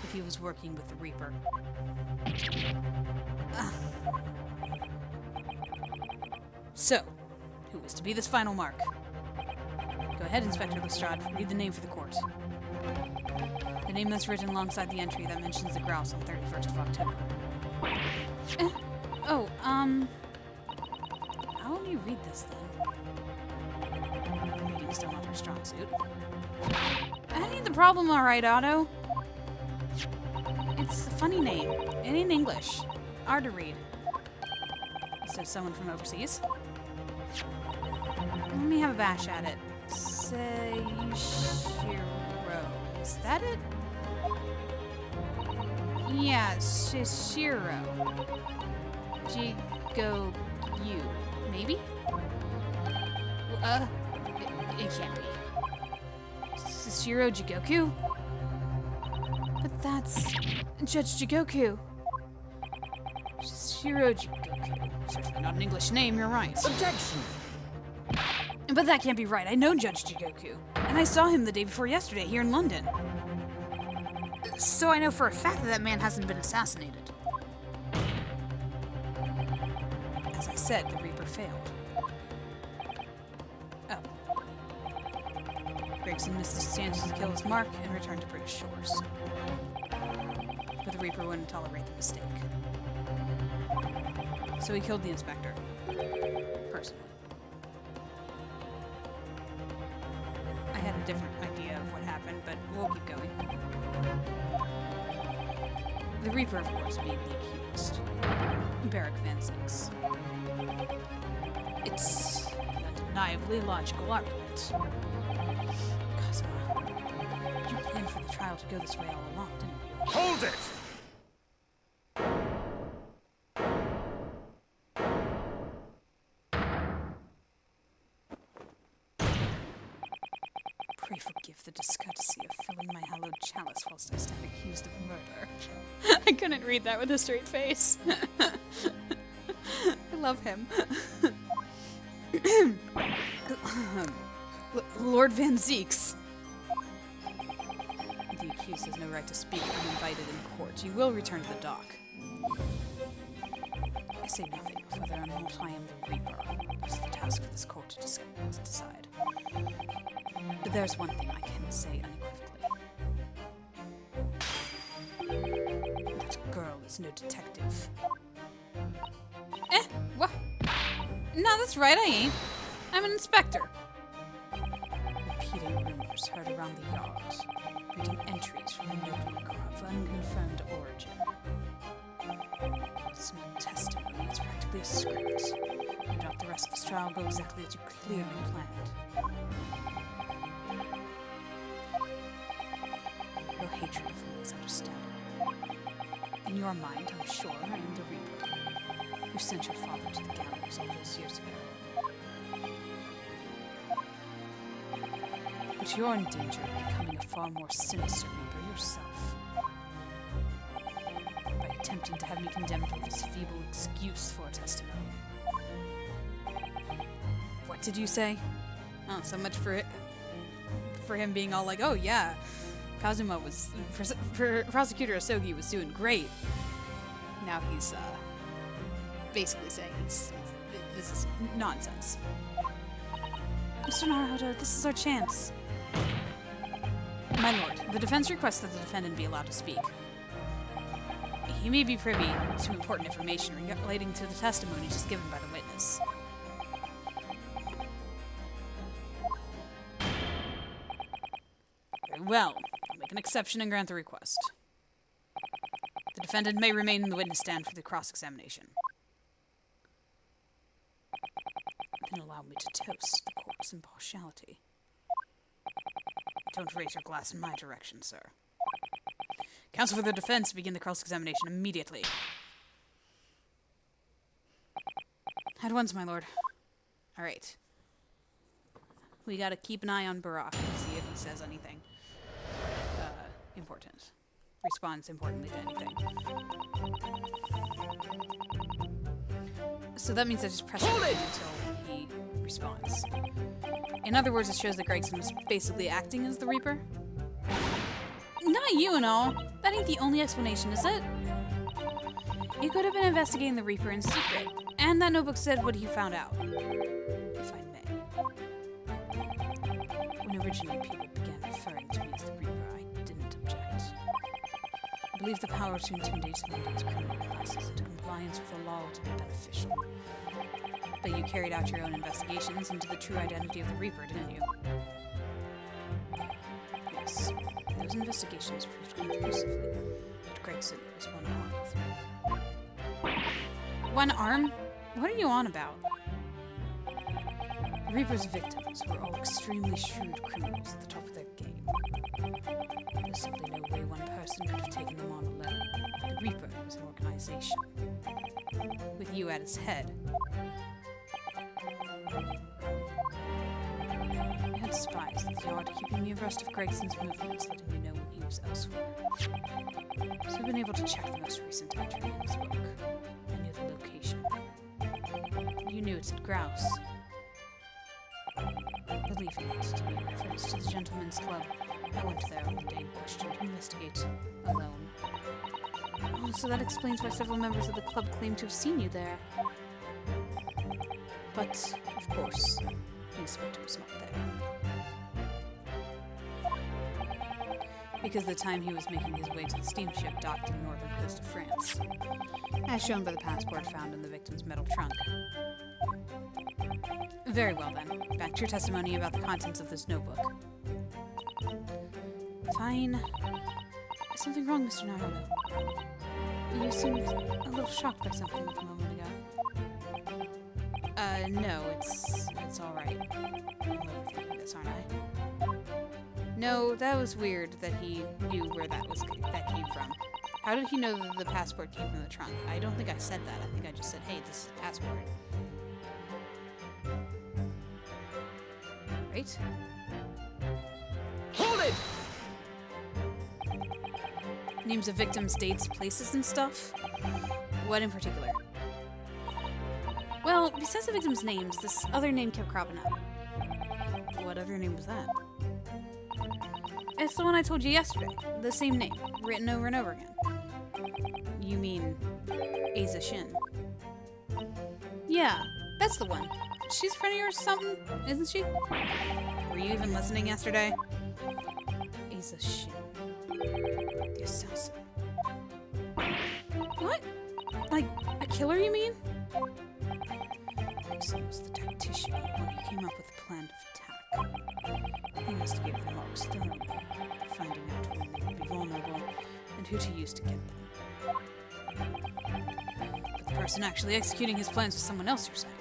if he was working with the Reaper. So, who was to be this final mark? Go ahead, Inspector Lestrade. Read the name for the court. The name that's written alongside the entry that mentions the grouse on 31st of October. How will you read this, then? Reading's still not her strong suit. That ain't the problem, alright, Otto. It's a funny name. It ain't English. Hard to read. So someone from overseas? Let me have a bash at it. Seishiro. Is that it? Yeah, Shishiro. Jigo-yu. Maybe? It can't be. Shishiro Jigoku? But that's Judge Jigoku. Shishiro Jigoku. Certainly not an English name, you're right. Objection! But that can't be right. I know Judge Jigoku. And I saw him the day before yesterday here in London. So I know for a fact that that man hasn't been assassinated. As I said, the Reaper failed. Oh. Gregson missed his chance to kill his mark and returned to British shores. But the Reaper wouldn't tolerate the mistake. So he killed the inspector. Personally. I had a different idea of what happened, but we'll keep going. The Reaper, of course, being the accused. Barrack Van Six. It's an undeniably logical argument. Kazuma, you planned for the trial to go this way all along, didn't you? Hold it! Pray forgive the discourtesy of filling my hallowed chalice whilst I stand accused of murder. I couldn't read that with a straight face. I love him. Lord Van Zeeks. The accused has no right to speak uninvited in court. You will return to the dock. I say nothing of whether or not I am the Reaper. It's the task of this court to decide. But there's one thing I can say unequivocally. That girl is no detective. What? No, that's right, I ain't. I'm an inspector. Repeating rumors heard around the yard. Reading entries from a notebook of unconfirmed origin. It's not testimony, it's practically a script. No doubt the rest of this trial will go exactly as you clearly planned. Your hatred of me is understandable. In your mind, I'm sure I am the Reaper, who sent your father to the gallows all those years ago. But you're in danger of becoming a far more sinister Reaper yourself. By attempting to have me condemned with this feeble excuse for a testimony. What did you say? Oh, so much for him being all like, oh yeah, Kazuma was, Prosecutor Asogi was doing great. Now he's basically saying this is nonsense. Mr. Naruto, this is our chance. My lord, the defense requests that the defendant be allowed to speak. He may be privy to important information relating to the testimony just given by the witness. Very well. I'll make an exception and grant the request. The defendant may remain in the witness stand for the cross-examination. Then allow me to toast the court's impartiality. Don't raise your glass in my direction, sir. Counsel for the defense begin the cross-examination immediately. At once, my lord. All right. We gotta keep an eye on Barack and see if he says anything important. Responds importantly to anything. So that means I just press it until he responds. In other words, it shows that Gregson was basically acting as the Reaper. Not you and all. That ain't the only explanation, is it? You could have been investigating the Reaper in secret, and that notebook said what you found out. If I may. When originally people began referring to me as the Reaper, I didn't object. I believe the power to intimidate London's criminal classes into compliance with the law to be beneficial. But you carried out your own investigations into the true identity of the Reaper, didn't you? Yes. Those investigations proved conclusively that Gregson was one arm with me. One arm? What are you on about? The Reaper's victims were all extremely shrewd criminals at the top of their game. There's simply no way one person could have taken them on alone. The Reaper was an organization, with you at its head. I had spies at the yard keeping me abreast of Gregson's movements, letting me know when he was elsewhere. So I've been able to check the most recent entry in his book. I knew the location. You knew it's at Grouse. Believing it to be a reference to the Gentleman's Club, I went there on the day in question to investigate alone. Oh, so that explains why several members of the club claim to have seen you there. But, of course, the inspector was not there. Because the time he was making his way to the steamship docked in the northern coast of France, as shown by the passport found in the victim's metal trunk. Very well then, back to your testimony about the contents of this notebook. Fine. Is something wrong, Mr. Naruto? You seemed a little shocked by something a moment ago. No, it's alright. I'm overthinking this, aren't I? No, that was weird that he knew where that came from. How did he know that the passport came from the trunk? I don't think I said that. I think I just said, hey, this is the passport. Right? Hold it! Names of victims, dates, places, and stuff? What in particular? Well, besides the victims' names, this other name kept cropping up. What other name was that? It's the one I told you yesterday. The same name, written over and over again. You mean Aza Shin? Yeah, that's the one. She's a friend of yours or something, isn't she? Were you even listening yesterday? Aza Shin. The assassin. What? Like, a killer, you mean? Gregson was the tactician, the one who came up with the plan of attack. He investigated the marks thoroughly, finding out when they would be vulnerable and who to use to get them. But the person actually executing his plans was someone else, you're saying?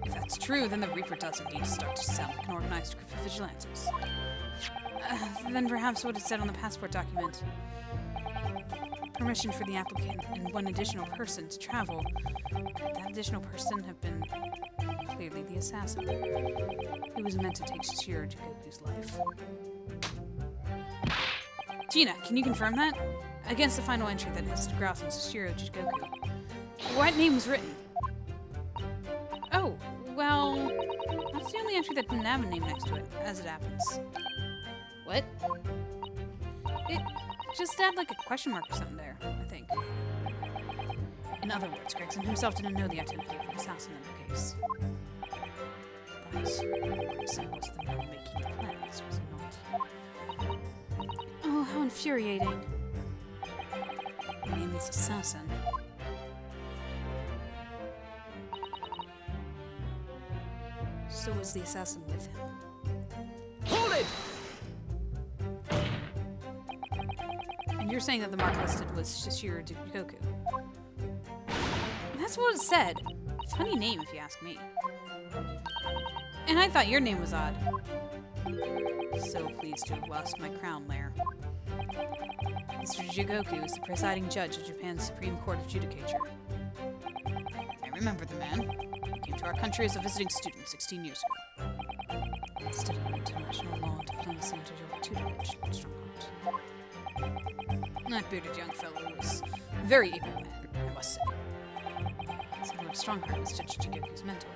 If that's true, then the Reaper does indeed start to sound like an organized group of vigilantes. Then perhaps what it said on the passport document. Permission for the applicant and one additional person to travel. Could that additional person have been clearly the assassin? Who was meant to take Shishiro Jigoku's life? Gina, can you confirm that? Against the final entry that listed Grouse and Shishiro Jigoku. What name was written? Oh, well, that's the only entry that didn't have a name next to it, as it happens. What? It just had like a question mark or something there, I think. In other words, Gregson himself didn't know the identity of the assassin in the case. But Gregson was the man making the plans, was he not? Oh, how infuriating. The name is Assassin. So was the assassin with him? Hold it! And you're saying that the mark listed was Shishiro Jigoku. That's what it said. Funny name, if you ask me. And I thought your name was odd. So pleased to have lost my crown lair. Mr. Jigoku is the presiding judge of Japan's Supreme Court of Judicature. I remember the man. He came to our country as a visiting student 16 years ago. Studying international law and diplomacy under your tutelage, Lord Strongheart. That bearded young fellow was a very able man, I must say. So Lord Strongheart was Judge Jigoku's mentor.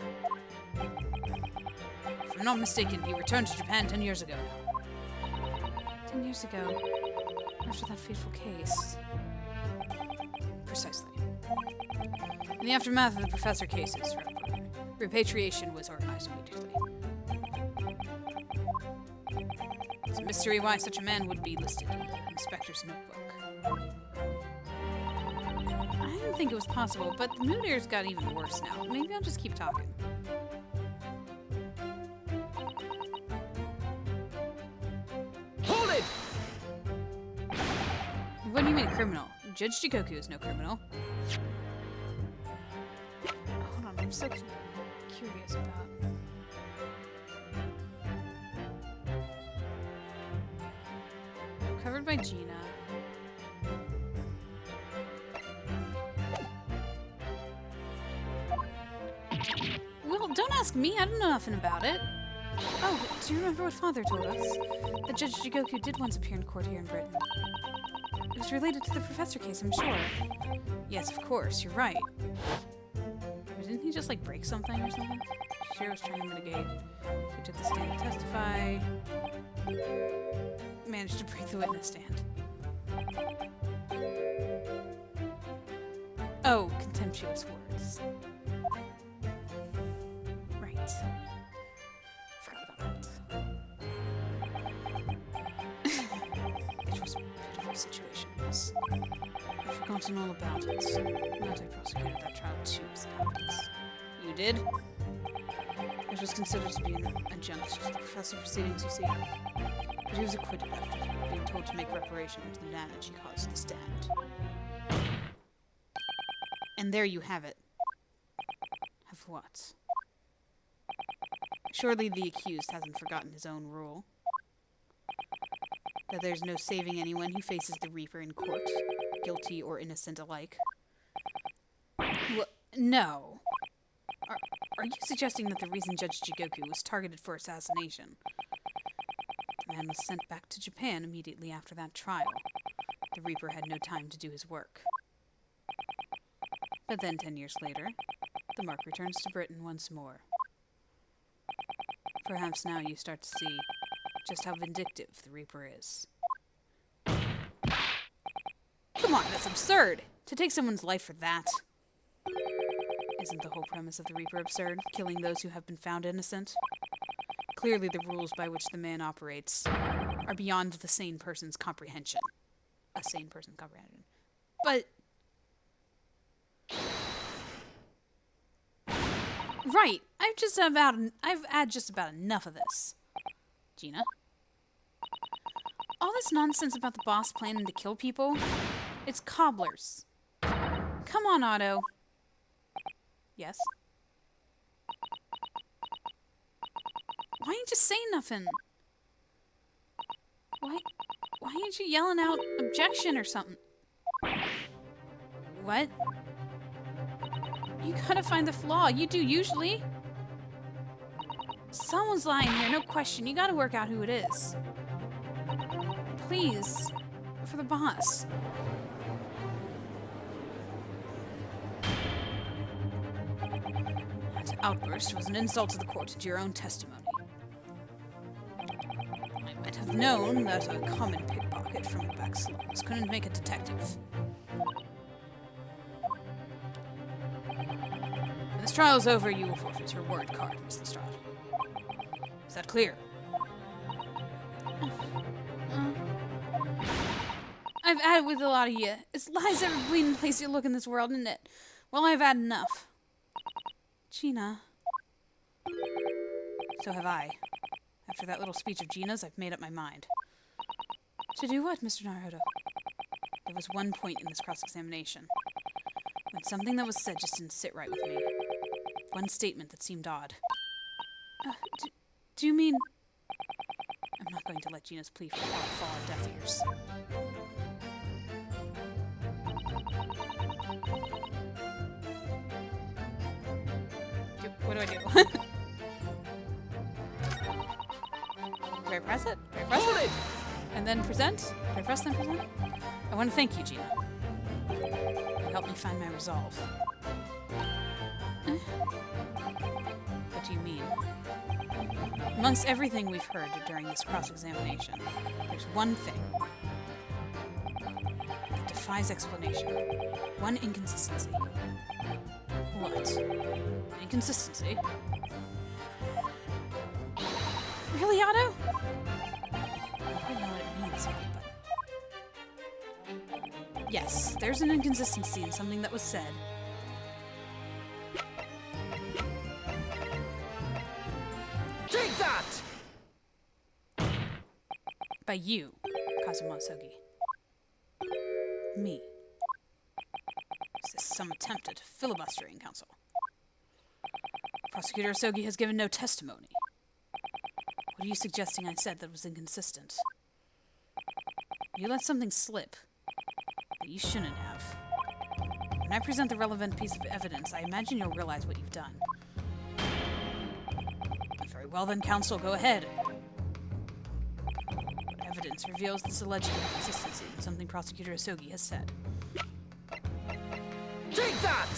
If I'm not mistaken, he returned to Japan 10 years ago now. 10 years ago? After that fateful case? Precisely. In the aftermath of the professor cases, repatriation was organized immediately. It's a mystery why such a man would be listed in the inspector's notebook. I didn't think it was possible, but the mood air's got even worse now. Maybe I'll just keep talking. Hold it! What do you mean a criminal? Judge Jigoku is no criminal. Hold on, I'm so curious about... Covered by Gina. Well, don't ask me. I don't know nothing about it. Oh, do you remember what Father told us? That Judge Jigoku did once appear in court here in Britain. It was related to the professor case, I'm sure. Yes, of course. You're right. But didn't he just, like, break something or something? Shiro was trying to mitigate. He took the stand to testify. Managed to break the witness stand. Oh, contemptuous words. Right. Forgot about that. It was a pitiful situation, yes. I've forgotten all about it. But I prosecuted that trial too, as it happens. You did? It was considered to be an adjunct to the professor proceedings, you see. But he was acquitted after being told to make reparation for the damage he caused to the stand. And there you have it. Have what? Surely the accused hasn't forgotten his own rule. That there's no saving anyone who faces the Reaper in court, guilty or innocent alike. No. Are you suggesting that the reason Judge Jigoku was targeted for assassination The man was sent back to Japan immediately after that trial. The Reaper had no time to do his work. But then 10 years later, the mark returns to Britain once more. Perhaps now you start to see just how vindictive the Reaper is. Come on, that's absurd! To take someone's life for that. Isn't the whole premise of the Reaper absurd, killing those who have been found innocent? Clearly the rules by which the man operates are beyond the sane person's comprehension. A sane person's comprehension. But... Right, I've had just about enough of this. Gina? All this nonsense about the boss planning to kill people, it's cobblers. Come on, Otto. Yes? Why ain't you saying nothing? Why ain't you yelling out objection or something? What? You gotta find the flaw. You do usually. Someone's lying here, no question. You gotta work out who it is. Please. For the boss. That outburst was an insult to the court and to your own testimony. I might have known that a common pickpocket from the back slums couldn't make a detective. When this trial's over, you will forfeit your word card, Miss Lestrade. Is that clear? I've had it with a lot of you. It's lies every bleeding place you look in this world, isn't it? Well, I've had enough. Gina. So have I. After that little speech of Gina's, I've made up my mind. To do what, Mr. Naruto? There was one point in this cross-examination when something that was said just didn't sit right with me. One statement that seemed odd. Do you mean... I'm not going to let Gina's plea for help fall on deaf ears. What do I do? Do I press it? Do I press it? And then present? Do I press then present? I want to thank you, Gina. You helped me find my resolve. What do you mean? Amongst everything we've heard during this cross-examination, there's one thing that defies explanation. One inconsistency. What? Inconsistency? Really, Otto? I don't know what it means yet, but... Yes, there's an inconsistency in something that was said. Take that! By you, Kazuma Sogi. Me. Is this some attempt at filibustering, Counsel? Prosecutor Sogi has given no testimony. What are you suggesting I said that was inconsistent? You let something slip that you shouldn't have. When I present the relevant piece of evidence, I imagine you'll realize what you've done. Very well then, Counsel, go ahead. What evidence reveals this alleged inconsistency in something Prosecutor Asogi has said? Take that!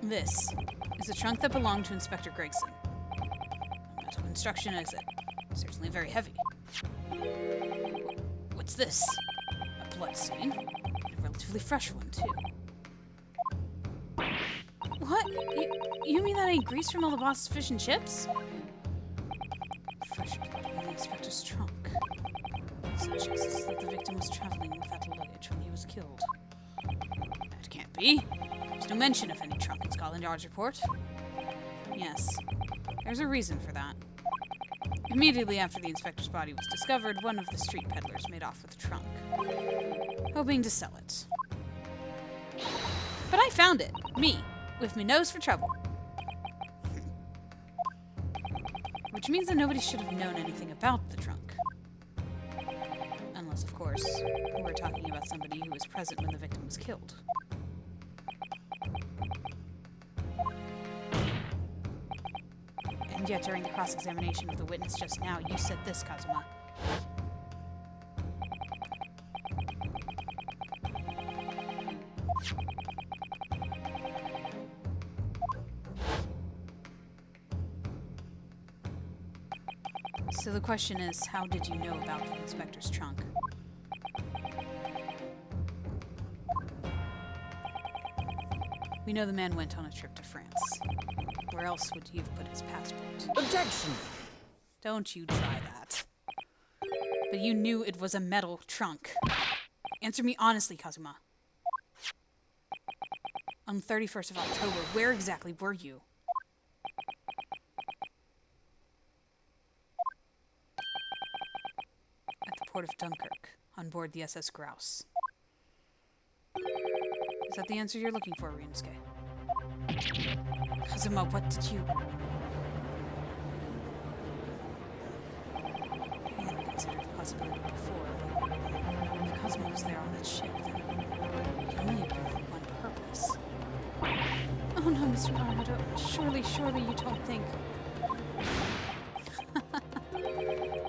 This is a trunk that belonged to Inspector Gregson. Metal construction is it? Certainly very heavy. What's this? A blood stain? A relatively fresh one, too. What? You mean that ain't grease from all the boss's fish and chips? Fresh blood in the inspector's trunk. Suggests that the victim was traveling with that luggage when he was killed. That can't be. There's no mention of any trunk in Scotland Yard's report. Yes, there's a reason for that. Immediately after the inspector's body was discovered, one of the street peddlers made off with the trunk, hoping to sell it. But I found it. Me. With me nose for trouble. Which means that nobody should have known anything about the trunk. Unless, of course, we're talking about somebody who was present when the victim was killed. And And yet during the cross-examination of the witness just now, you said this, Kazuma. So the question is, how did you know about the inspector's trunk? We know the man went on a trip to France. Where else would he have put his passport? Objection! Don't you try that. But you knew it was a metal trunk. Answer me honestly, Kazuma. On the 31st of October, where exactly were you? At the port of Dunkirk, on board the SS Grouse. Is that the answer you're looking for, Ryunosuke? Kazuma, what did you... I hadn't considered the possibility before, but if Kazuma was there on that ship, then it could only have been for one purpose. Oh no, Mr. Naruto. Surely you don't think...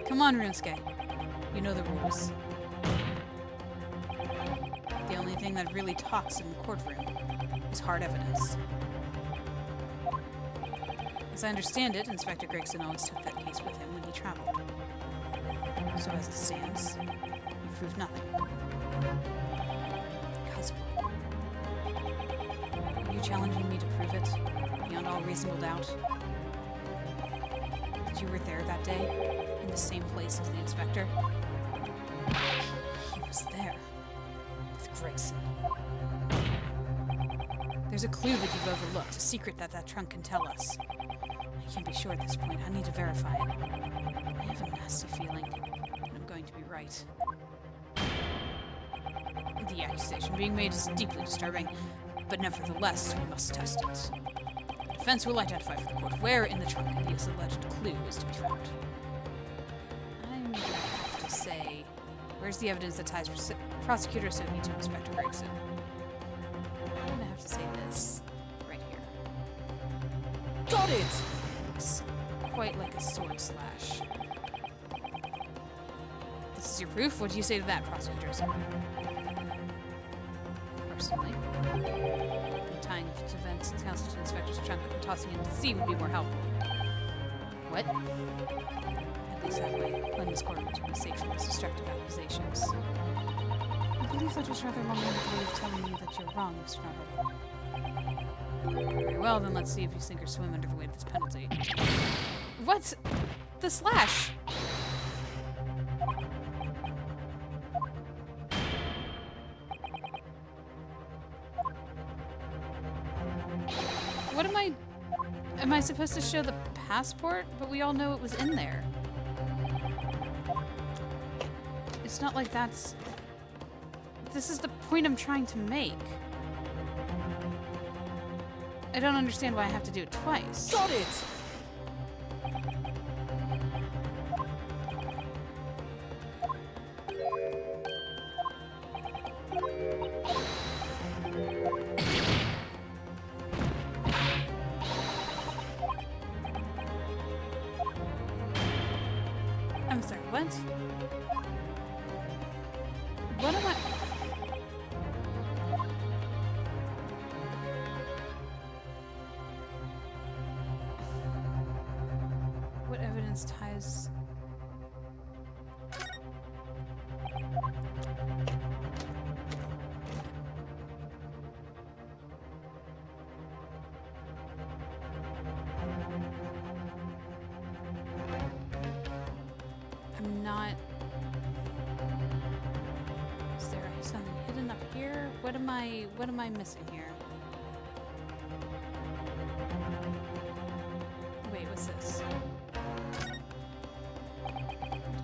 Come on, Ryunosuke. You know the rules. The only thing that really talks in the courtroom is hard evidence. As I understand it, Inspector Gregson always took that case with him when he traveled. So as it stands, you've proved nothing. Kazuma. Are you challenging me to prove it, beyond all reasonable doubt? That you were there that day, in the same place as the inspector? He was there. With Gregson. There's a clue that you've overlooked, a secret that that trunk can tell us. I can't be sure at this point. I need to verify it. I have a nasty feeling that I'm going to be right. The accusation being made is deeply disturbing, but nevertheless, we must test it. The defense will identify for the court where in the trunk this alleged clue is to be found. I'm gonna have to say, where's the evidence that ties Prosecutor Sogi to Inspector Gregson? I'm gonna have to say this right here. Got it! Looks quite like a sword slash. This is your proof? What do you say to that, Prosecutor Sogi? Personally, tying the defense counsel to the inspector's trunk and tossing it into the sea would be more helpful. What? At least that way, Glenda's court would be safe from his destructive accusations. I believe that was rather long-winded way of telling you that you're wrong, Mr. Naruto. Very well, then let's see if you sink or swim under the weight of this penalty. What? The slash! What am I... Am I supposed to show the passport? But we all know it was in there. It's not like that's... This is the point I'm trying to make. I don't understand why I have to do it twice. Got it! I'm sorry, what? What am I... What evidence ties... I'm not... Is there something hidden up here? What am I missing here? Wait, what's this? Do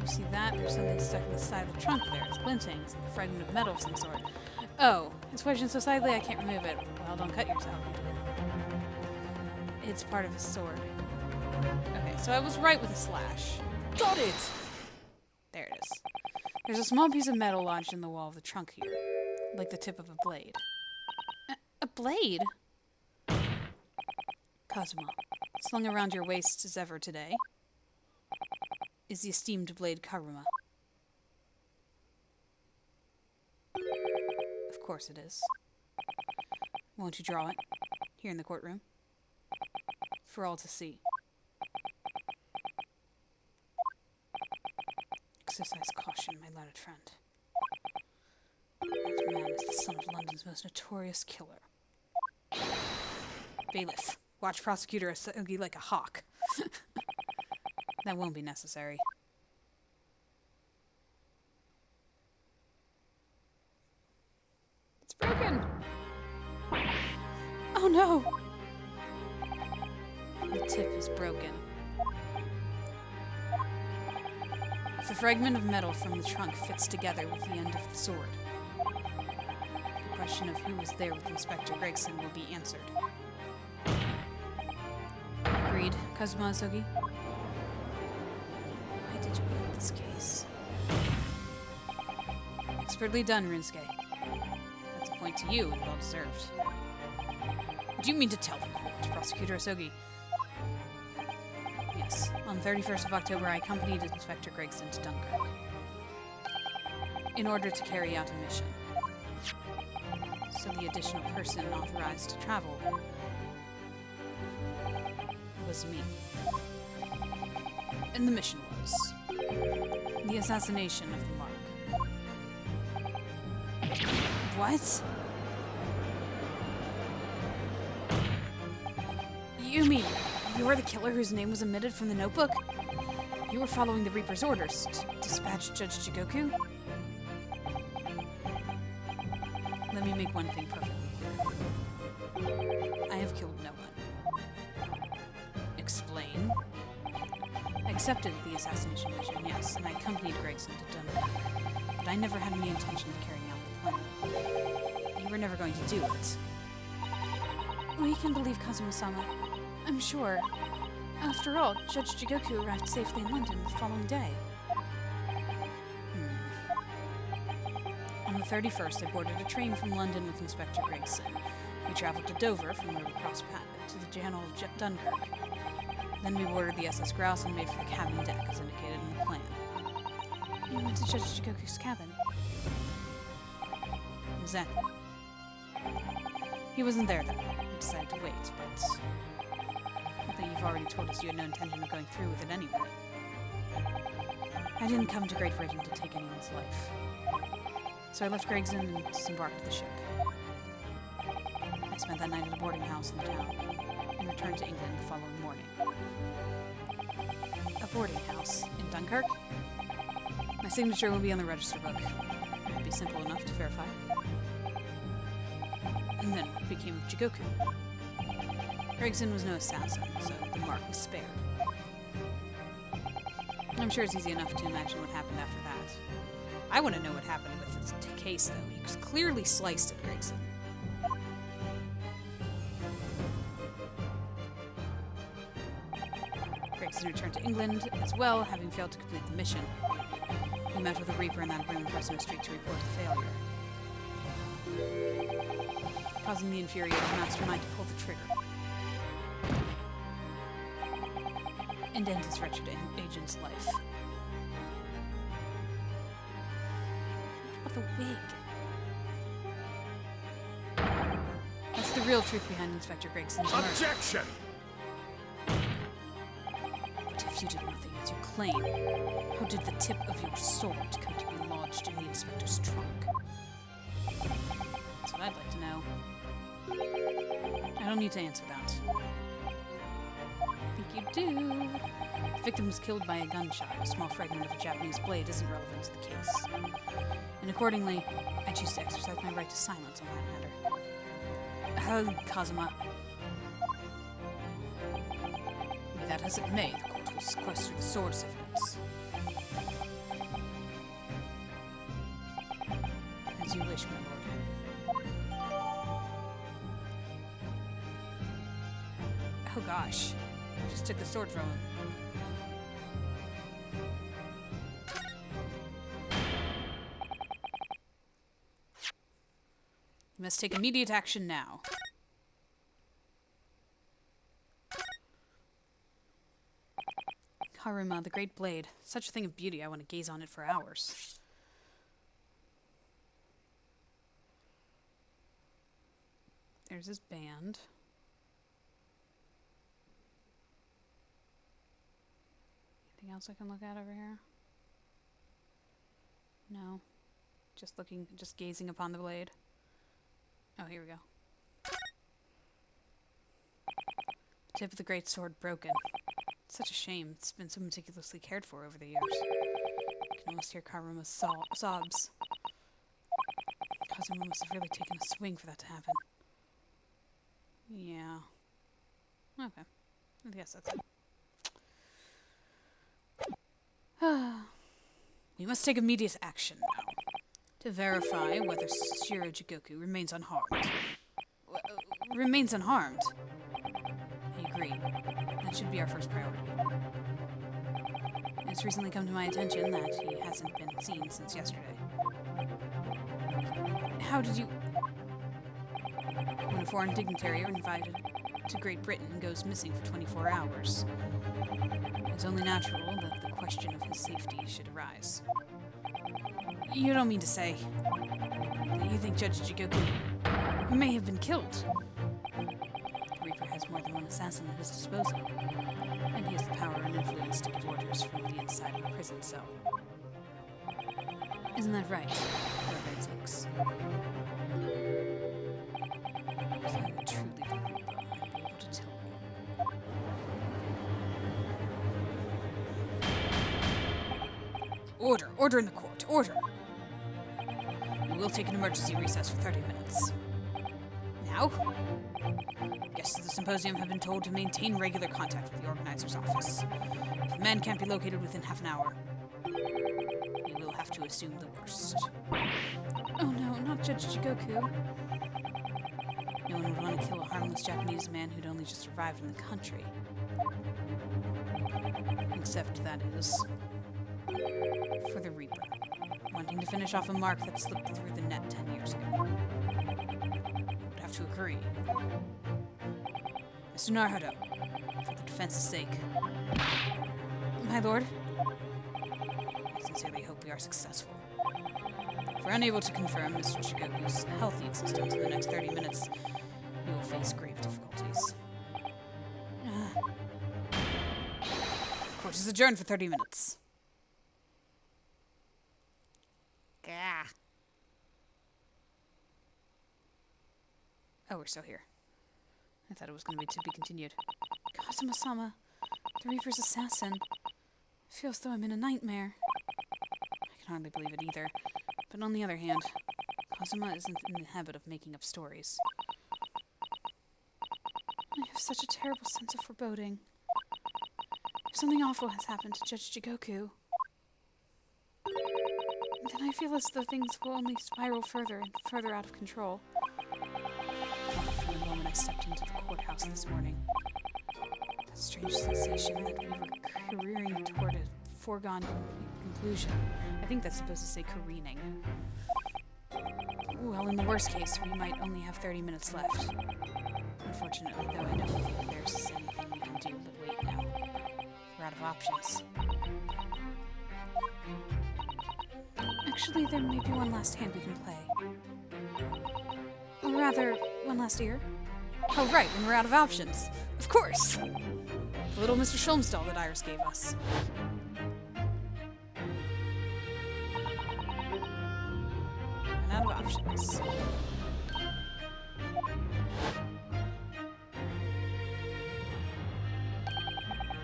you see that? There's something stuck in the side of the trunk there. It's glinting. It's like a fragment of metal of some sort. Oh, it's wedged in so slightly I can't remove it. Well, don't cut yourself. It's part of his sword. Okay, so I was right with a slash. Got it! There it is. There's a small piece of metal lodged in the wall of the trunk here, like the tip of a blade. A blade? Kazuma, slung around your waist as ever today, is the esteemed blade Karuma. Of course it is. Won't you draw it, here in the courtroom, for all to see? Exercise caution, my learned friend. That man is the son of London's most notorious killer. Bailiff, watch Prosecutor Asogi like a hawk. That won't be necessary. It's broken! Oh no! The tip is broken. If the fragment of metal from the trunk fits together with the end of the sword, the question of who was there with Inspector Gregson will be answered. Agreed, Kazuma Asogi? Why did you get this case? Expertly done, Rinsuke. That's a point to you, and well deserved. Do you mean to tell the court, Prosecutor Asogi? Yes, on the 31st of October, I accompanied Inspector Gregson to Dunkirk in order to carry out a mission. So the additional person authorized to travel was me. And the mission was the assassination of the Mark. What? You mean you're the killer whose name was omitted from the notebook? You were following the Reaper's orders to dispatch Judge Jigoku? Let me make one thing perfectly clear. I have killed no one. Explain. I accepted the assassination mission, yes, and I accompanied Gregson to Dunkirk. But I never had any intention of carrying out the plan. You were never going to do it. We can believe Kazuma-sama. I'm sure. After all, Judge Jigoku arrived safely in London the following day. On the 31st, I boarded a train from London with Inspector Gregson. We traveled to Dover, from where we crossed to the Channel of Dunkirk. Then we boarded the SS Grouse and made for the cabin deck, as indicated in the plan. You went to Judge Jigoku's cabin? Exactly. He wasn't there then. We decided to wait, but you've already told us you had no intention of going through with it anyway. I didn't come to Great Britain to take anyone's life. So I left Gregson and disembarked the ship. I spent that night at a boarding house in the town, and returned to England the following morning. A boarding house in Dunkirk? My signature will be on the register book. It will be simple enough to verify. And then what became of Jigoku? Gregson was no assassin, so the mark was spared. I'm sure it's easy enough to imagine what happened after that. I want to know what happened with this case, though. He was clearly sliced at Gregson. Gregson returned to England as well, having failed to complete the mission. He met with the Reaper in that room across the street to report the failure, causing the infuriated mastermind to pull the trigger and end his wretched agent's life. What about the wig? That's the real truth behind Inspector Gregson's murder. Objection! But if you did nothing as you claim, how did the tip of your sword come to be lodged in the inspector's trunk? That's what I'd like to know. I don't need to answer that. I think you do. The victim was killed by a gunshot. A small fragment of a Japanese blade isn't relevant to the case. And accordingly, I choose to exercise my right to silence on that matter. Kazuma. Be that as it may, the court will sequester the sword's evidence. As you wish, my lord. Oh gosh. I just took the sword from him. You must take immediate action now. Haruma, the great blade. Such a thing of beauty, I want to gaze on it for hours. There's his band. Anything else I can look at over here? No. Just gazing upon the blade. Oh, here we go. The tip of the great sword broken. It's such a shame. It's been so meticulously cared for over the years. I can almost hear Karuma's sobs. Kazuma must have really taken a swing for that to happen. Yeah. Okay. I guess that's it. We must take immediate action now to verify whether Shiro Jigoku remains unharmed. Remains unharmed? I agree. That should be our first priority. It's recently come to my attention that he hasn't been seen since yesterday. How did you... When a foreign dignitary invited to Great Britain goes missing for 24 hours, it's only natural that the question of his safety should arise. You don't mean to say that you think Judge Jigoku may have been killed? The Reaper has more than one assassin at his disposal, and he has the power and influence to give orders from the inside of a prison cell. Isn't that right, Lord Redzinks? If I were truly the Reaper, I'd be able to tell you. Order! Order in the court! Order! We will take an emergency recess for 30 minutes. Now? Guests of the symposium have been told to maintain regular contact with the organizer's office. If a man can't be located within half an hour, we will have to assume the worst. Oh no, not Judge Jigoku. No one would want to kill a harmless Japanese man who'd only just arrived in the country. Except, that is, for the Reaper, wanting to finish off a mark that slipped through the net 10 years ago. Would have to agree. Mr. Naruto, for the defense's sake. My lord, I sincerely hope we are successful. If we're unable to confirm Mr. Jigoku's healthy existence in the next 30 minutes, we will face grave difficulties. Court is adjourned for 30 minutes. Gah. Oh, we're still here. I thought it was going to be continued. Kazuma-sama, the Reaper's assassin. It feels though I'm in a nightmare. I can hardly believe it either. But on the other hand, Kazuma isn't in the habit of making up stories. I have such a terrible sense of foreboding. If something awful has happened to Judge Jigoku, then I feel as though things will only spiral further and further out of control. From the moment I stepped into the courthouse this morning, that strange sensation that we were careering toward a foregone conclusion. I think that's supposed to say careening. Well, in the worst case, we might only have 30 minutes left. Unfortunately, though, I don't think there's anything we can do but wait now. We're out of options. Actually, there may be one last hand we can play. Or rather, one last ear. Oh, right, when we're out of options. Of course! The little Mr. Sholmes doll that Iris gave us. Run out of options.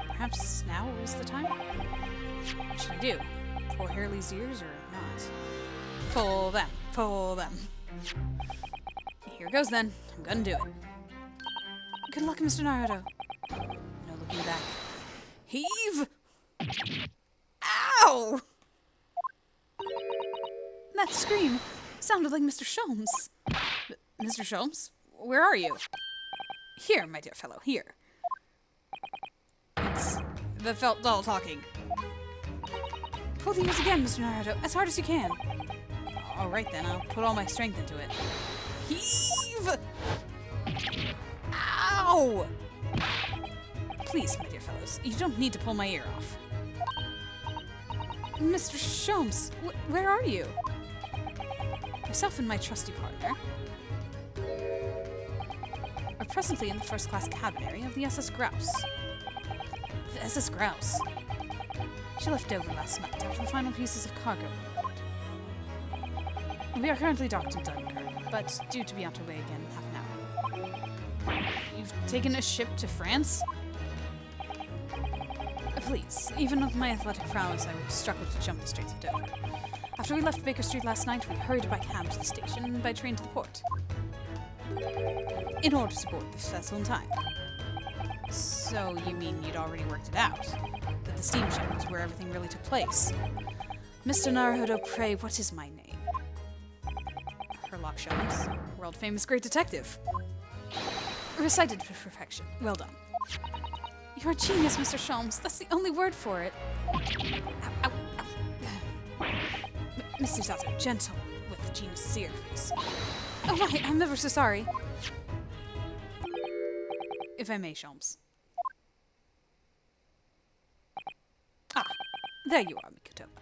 Perhaps now is the time? What should I do? Pull Harley's ears or not? Pull them. Pull them. Here goes then. I'm gonna do it. Good luck, Mr. Naruto. No looking back. Heave! Ow! That scream sounded like Mr. Sholmes. Mr. Sholmes? Where are you? Here, my dear fellow, here. It's the felt doll talking. Pull the ears again, Mr. Naruto, as hard as you can. All right then, I'll put all my strength into it. Heave! Ow! Please, my dear fellows, you don't need to pull my ear off. Mr. Sholmes, where are you? Myself and my trusty partner are presently in the first-class cabin area of the SS Grouse. The SS Grouse? She left Dover last night after the final pieces of cargo were loaded. We are currently docked in Dunkirk, but due to be on our way again in half an hour. You've taken a ship to France? Please, even with my athletic prowess, I would struggle to jump the Straits of Dover. After we left Baker Street last night, we hurried by cab to the station and by train to the port, in order to board the vessel in time. So you mean you'd already worked it out? That the steamship was where everything really took place? Mr. Naruhodo, pray, what is my name? Herlock Sholmes, world-famous great detective. Recited to perfection. Well done. You're a genius, Mr. Sholmes. That's the only word for it. Ow, ow, ow. Mr. Sato, gentle with the genius's ear, please. Oh, right, I'm ever so sorry. If I may, Sholmes. Ah, there you are, Mikotoba.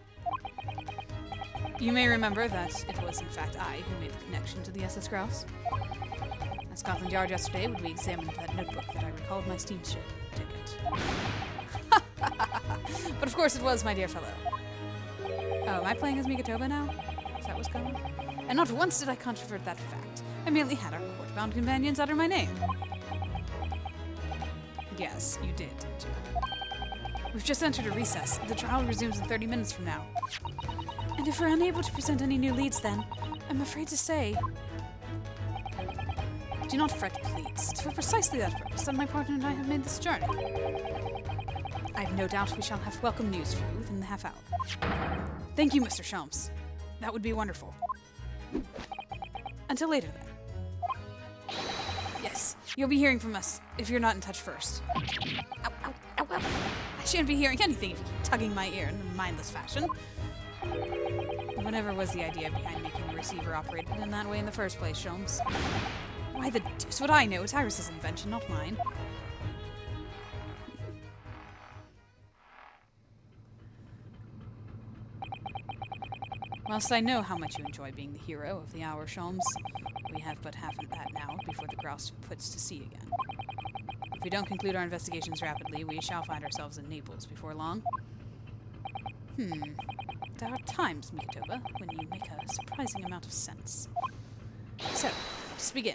You may remember that it was, in fact, I who made the connection to the SS Grouse. At Scotland Yard yesterday, when we examined that notebook that I recalled my steamship ticket. But of course it was, my dear fellow. Oh, am I playing as Mikotoba now? Is that what's going on? And not once did I controvert that fact. I merely had our court-bound companions utter my name. Yes, you did, didn't you? We've just entered a recess. The trial resumes in 30 minutes from now. And if we're unable to present any new leads then, I'm afraid to say... Do not fret, please. It's for precisely that purpose that my partner and I have made this journey. I have no doubt we shall have welcome news for you within the half hour. Thank you, Mr. Sholmes. That would be wonderful. Until later, then. Yes, you'll be hearing from us if you're not in touch first. Ow, ow, ow, ow. I shan't be hearing anything if you keep tugging my ear in a mindless fashion. Whatever was the idea behind making the receiver operated in that way in the first place, Sholmes? Why the deuce would I know? It's Iris's invention, not mine. Whilst I know how much you enjoy being the hero of the hour, Sholmes, we have but half of that now before the grouse puts to sea again. If we don't conclude our investigations rapidly, we shall find ourselves in Naples before long. There are times, Mikotoba, when you make a surprising amount of sense. So, let's begin.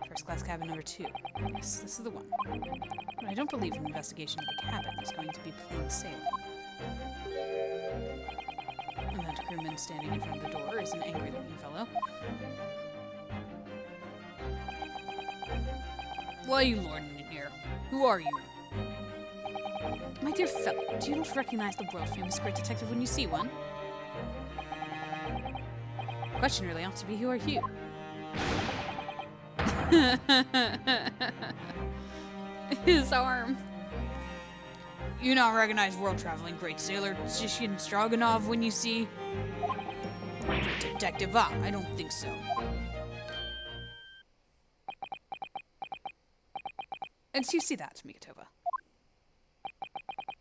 First class cabin number 2. Yes, this is the one. But I don't believe an investigation of the cabin is going to be plain sailing. And that crewman standing in front of the door is an angry-looking fellow. Why are you lording in here? Who are you? My dear fellow, do you not recognize the world-famous great detective when you see one? The question really ought to be, who are you? His arm. You not recognize world-traveling great sailor Shishin Stroganov when you see... Detective, I don't think so. And do you see that, Mikotoba?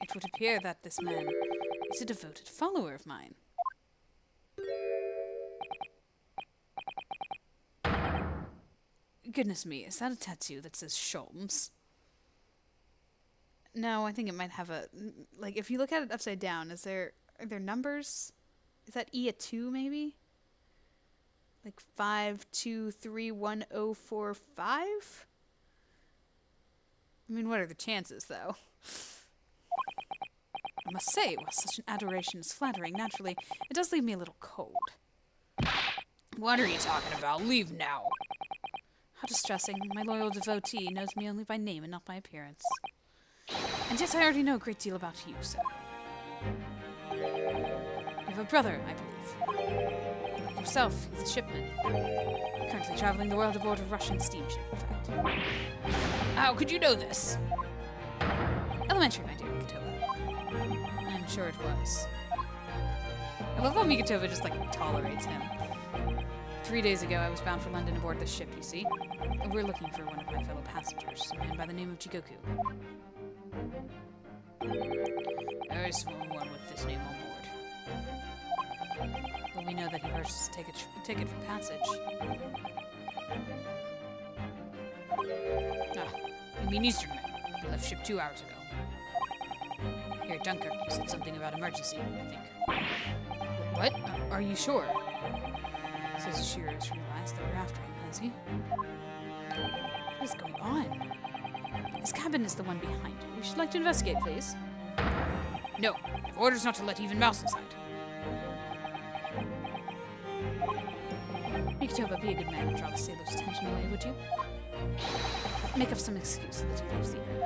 It would appear that this man is a devoted follower of mine. Goodness me, is that a tattoo that says Sholmes? No, I think it might have a... Like, if you look at it upside down, are there numbers? Is that E a 2, maybe? Like 5231045? I mean, what are the chances, though? I must say, while such an adoration is flattering, naturally, it does leave me a little cold. What are you talking about? Leave now. How distressing. My loyal devotee knows me only by name and not by appearance. And yet I already know a great deal about you, sir. You have a brother, I believe. Like yourself, he's a shipman. Currently traveling the world aboard a Russian steamship, in fact. How could you know this? Elementary, my dear Mikotoba. I'm sure it was. I love how Mikotoba just, like, tolerates him. 3 days ago, I was bound for London aboard this ship, you see. We're looking for one of my fellow passengers, a man by the name of Jigoku. There is one with this name on board. But we know that he purchased a ticket for passage. Ah, you mean Eastern men? We left ship 2 hours ago. Here at Dunkirk, you said something about emergency, I think. What? Are you sure? Says Shearer's realized that we're after him, has he? What is going on? His cabin is the one behind. We should like to investigate, please. No. Orders not to let even mouse inside. Mikitoba, be a good man and draw the sailor's attention away, would you? Make up some excuse that he leaves the area.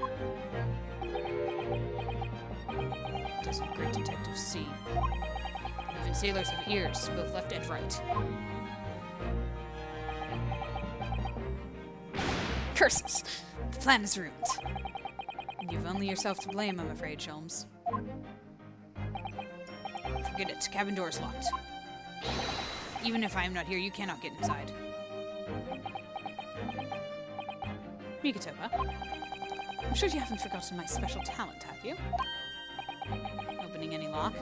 Doesn't great detectives see? Even sailors have ears, both left and right. Curses! The plan is ruined. And you've only yourself to blame, I'm afraid, Sholmes. Forget it. Cabin door is locked. Even if I am not here, you cannot get inside. Mikitoba, I'm sure you haven't forgotten my special talent, have you? Opening any lock?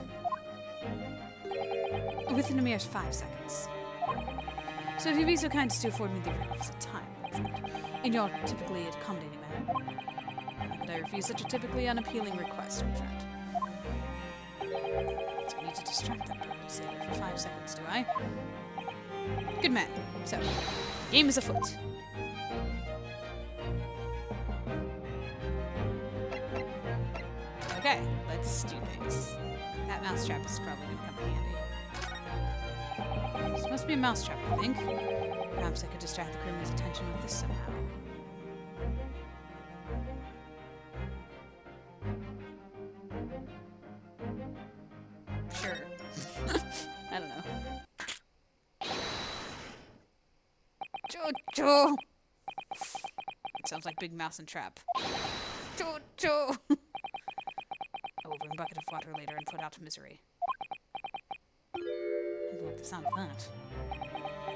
Within a mere 5 seconds. So if you'd be so kind as to afford me the requisite time, my friend, in your typically accommodating manner. How could I refuse such a typically unappealing request, my friend? So I need to distract that poor sailor for 5 seconds, do I? Good man. So, game is afoot. Okay, let's do things. That mousetrap is probably going to come in handy. This must be a mousetrap, I think. Perhaps I could distract the crewman's attention with this somehow. Sure. I don't know. Jojo! It sounds like Big Mouse and Trap. Jojo! I will bring a bucket of water later and put out misery. I don't like the sound of that.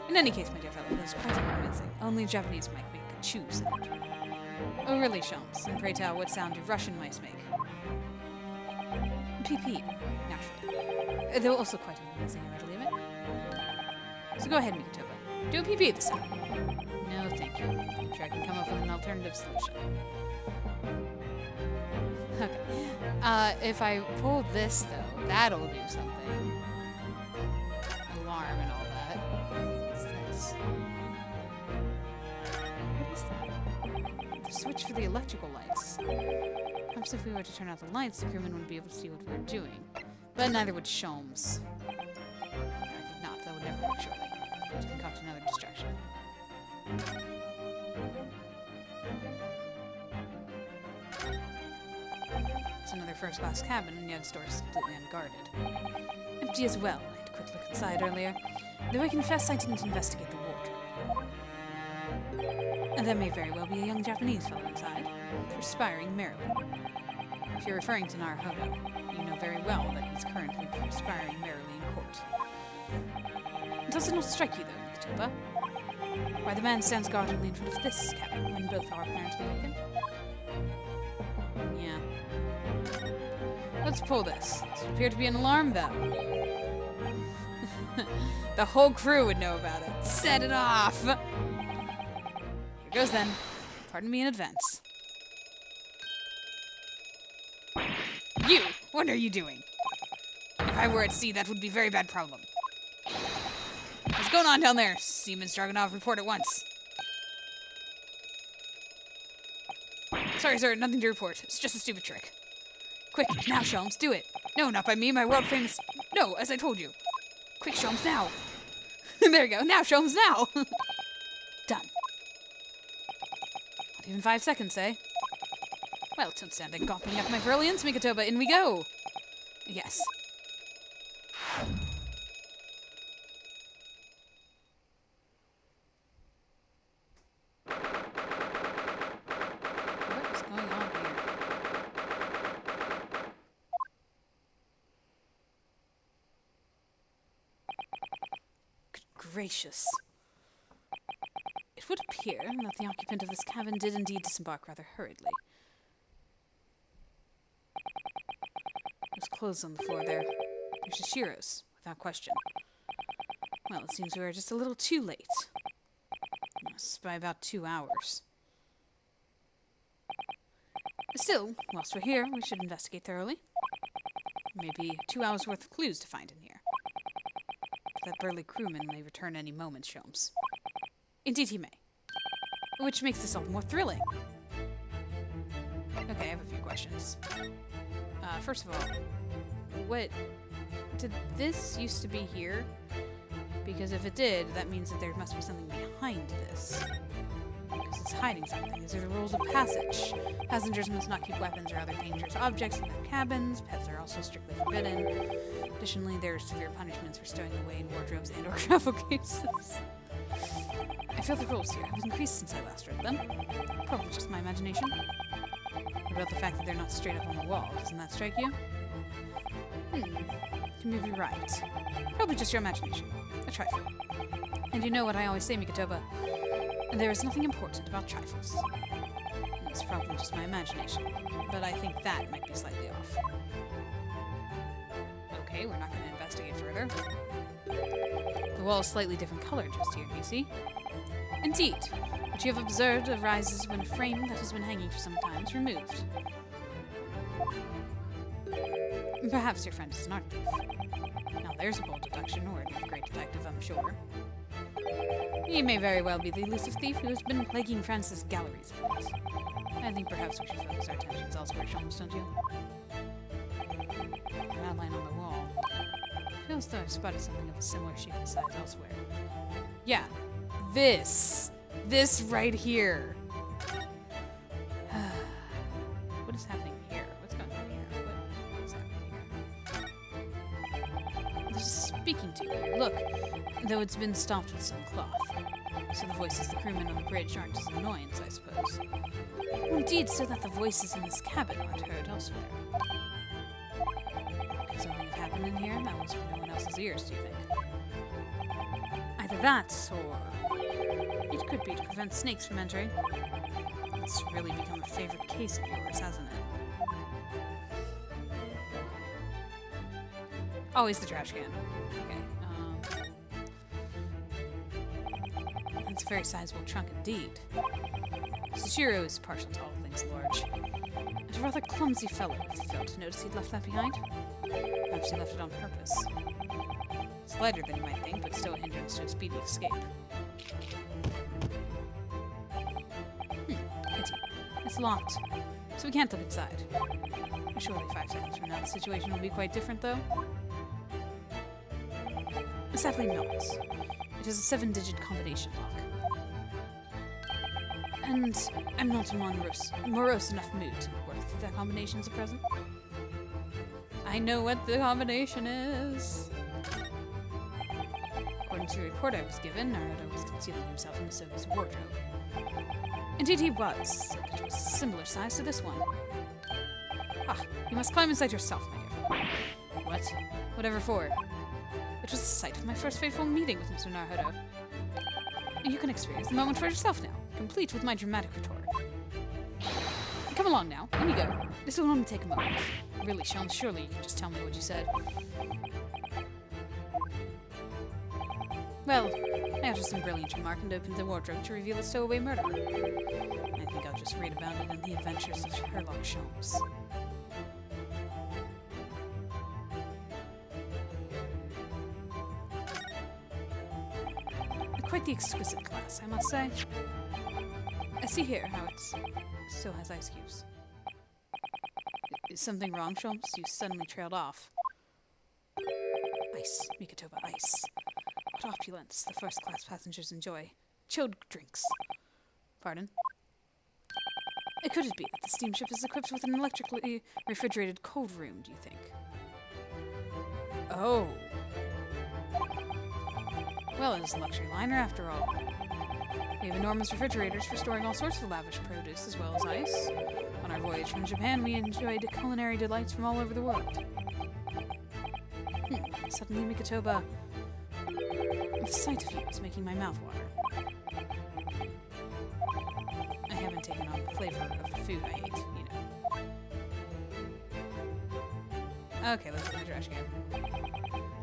In any case, my dear fellow, that's quite convincing. Only Japanese might make a chew sound. Oh, really, Sholmes? And pray tell, what sound do Russian mice make? PP, naturally. Though also quite amusing, I readily admit. So go ahead, Mikitoba. Do a PP this time. No, thank you. I'm sure I can come up with an alternative solution. Okay. If I pull this, though, that'll do something. Alarm and all that. What's this? What is that? The switch for the electrical lights. Perhaps if we were to turn out the lights, the crewmen wouldn't be able to see what we were doing. But neither would Sholmes. I think not. That would never work, surely. We have to concoct another distraction. It's another first-class cabin, and yet its door is completely unguarded. Empty as well. I had a quick look inside earlier. Though I confess I didn't investigate the wardrobe. And there may very well be a young Japanese fellow inside, perspiring merrily. If you're referring to Naruhodo, you know very well that he's currently perspiring merrily in court. Does it not strike you, though, Mikitoba? Why the man stands guardedly in front of this cabin when both are apparently vacant? Yeah. Let's pull this. This would appear to be an alarm bell. The whole crew would know about it. Set it off! Here goes then. Pardon me in advance. You! What are you doing? If I were at sea, that would be a very bad problem. What's going on down there? Seaman Stroganoff, report at once. Sorry, sir, nothing to report. It's just a stupid trick. Quick, now, Sholmes, do it. No, not by me, my world-famous... No, as I told you. Quick, Sholmes, now. There you go. Now, Sholmes, now. Done. Not even 5 seconds, eh? Well, don't stand there gawping at my brilliance, Mikitoba. In we go. Yes. What's going on here? Good gracious. It would appear that the occupant of this cabin did indeed disembark rather hurriedly. clothes on the floor there. They're Shishiro's, without question. Well, it seems we are just a little too late. Yes, by about 2 hours. Still, whilst we're here, we should investigate thoroughly. Maybe 2 hours worth of clues to find in here. That burly crewman may return any moment, Sholmes. Indeed he may. Which makes this all the more thrilling. Okay, I have a few questions. First of all, what... Did this used to be here? Because if it did, that means that there must be something behind this. Because it's hiding something. These are the rules of passage. Passengers must not keep weapons or other dangerous objects in their cabins. Pets are also strictly forbidden. Additionally, there are severe punishments for stowing away in wardrobes and or travel cases. I feel the rules here have increased since I last read them. Probably just my imagination. What about the fact that they're not straight up on the wall? Doesn't that strike you? You may be right. Probably just your imagination. A trifle. And you know what I always say, Mikitoba. There is nothing important about trifles. It's probably just my imagination. But I think that might be slightly off. Okay, we're not going to investigate further. The wall is slightly different color just here, do you see? Indeed. What you have observed arises when a frame that has been hanging for some time is removed. Perhaps your friend is an art thief. Now there's a bold deduction, or a great detective, I'm sure. He may very well be the elusive thief who has been plaguing France's galleries of late. I think perhaps we should focus our attentions elsewhere, Sholmes, don't you? An outline on the wall. Feels though I've spotted something of a similar shape and size elsewhere. Yeah, this right here. What is happening here? What's going on here? What is happening here? There's a speaking tube here. Look, though it's been stopped with some cloth. So the voices the crewmen on the bridge aren't as annoyance, I suppose. Indeed, so that the voices in this cabin aren't heard elsewhere. Could something have happened in here that was for no one else's ears, do you think? Either that, or it could be to prevent snakes from entering. It's really become a favorite case of yours, hasn't it? Always the trash can. Okay. That's a very sizable trunk indeed. Sashiro is partial to all things large. And a rather clumsy fellow, if you failed to notice he'd left that behind. Perhaps he left it on purpose. It's lighter than you might think, but still a hindrance to a speedy escape. Pity. It's locked, so we can't look inside. Surely 5 seconds from now the situation will be quite different, though. Sadly not. It is a 7-digit combination lock. And I'm not in morose enough mood to work through that combinations at present. I know what the combination is. According to the report I was given, Naruto was concealing himself in Misogi's wardrobe. Indeed he was, and it was a similar size to this one. Ah, you must climb inside yourself, my dear fellow. What? Whatever for. It was the site of my first fateful meeting with Mr. Naruto. You can experience the moment for yourself now, complete with my dramatic rhetoric. Come along now, in you go. This will only take a moment. Really, Sholmes, surely you can just tell me what you said. Well, I uttered some brilliant remark and opened the wardrobe to reveal a stowaway murderer. I think I'll just read about it in the adventures of Sherlock Sholmes. Quite the exquisite glass, I must say. I see here how it still has ice cubes. Is something wrong, Sholmes? You suddenly trailed off. Ice, Mikitoba, ice. What opulence the first-class passengers enjoy. Chilled drinks. Pardon? Could it be that the steamship is equipped with an electrically refrigerated cold room, do you think? Oh. Well, it is a luxury liner after all. We have enormous refrigerators for storing all sorts of lavish produce as well as ice. On our voyage from Japan, we enjoyed culinary delights from all over the world. Suddenly, Mikitoba, the sight of you is making my mouth water. I haven't taken on the flavor of the food I ate, you know. Okay, let's look at the trash can.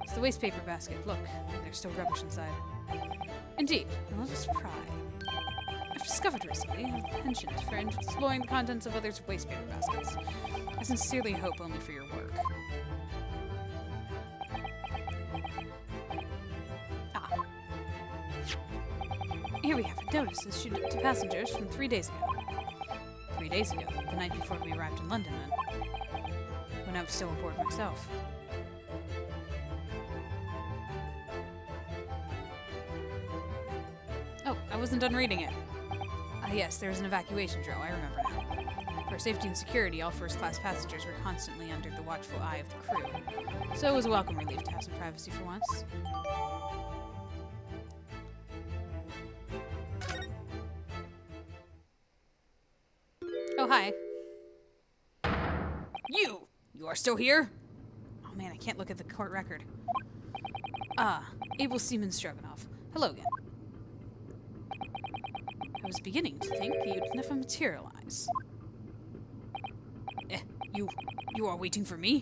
It's the waste paper basket. Look, there's still rubbish inside. Indeed. Now let us pry. I've discovered recently a penchant for exploring the contents of others' waste paper baskets. I sincerely hope only for your work. Ah. Here we have a notice issued to passengers from 3 days ago. 3 days ago, the night before we arrived in London, then. When I was still aboard myself. Oh, I wasn't done reading it. Ah, yes, there was an evacuation drill, I remember now. For safety and security, all first-class passengers were constantly under the watchful eye of the crew. So it was a welcome relief to have some privacy for once. Oh, hi. You are still here? Oh man, I can't look at the court record. Ah, Abel Seaman Stroganoff. Hello again. I was beginning to think you'd never materialize. You are waiting for me?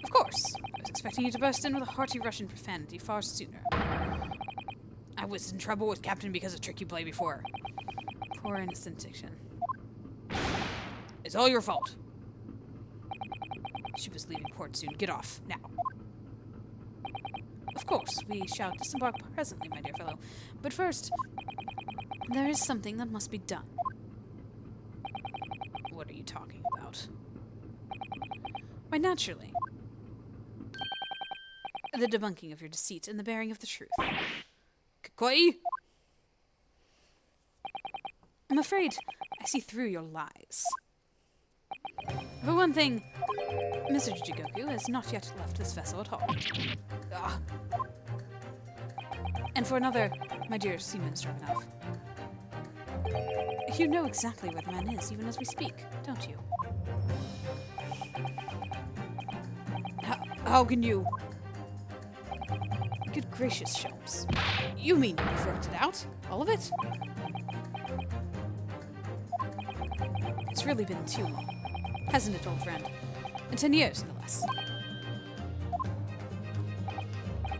Of course. I was expecting you to burst in with a hearty Russian profanity far sooner. I was in trouble with Captain because of a trick you played before. Poor innocent diction. It's all your fault. Ship is leaving port soon. Get off, now. Of course, we shall disembark presently, my dear fellow. But first, there is something that must be done. What are you talking about? Why, naturally. The debunking of your deceit and the bearing of the truth. Koi? I'm afraid I see through your lies. For one thing, Mr. Jigoku has not yet left this vessel at all. Ah. And for another, my dear Seaman Stroganoff, you know exactly where the man is, even as we speak, don't you? How can you? Good gracious, Shelms. You mean you've worked it out? All of it? It's really been too long. Hasn't it, old friend? In 10 years, no less.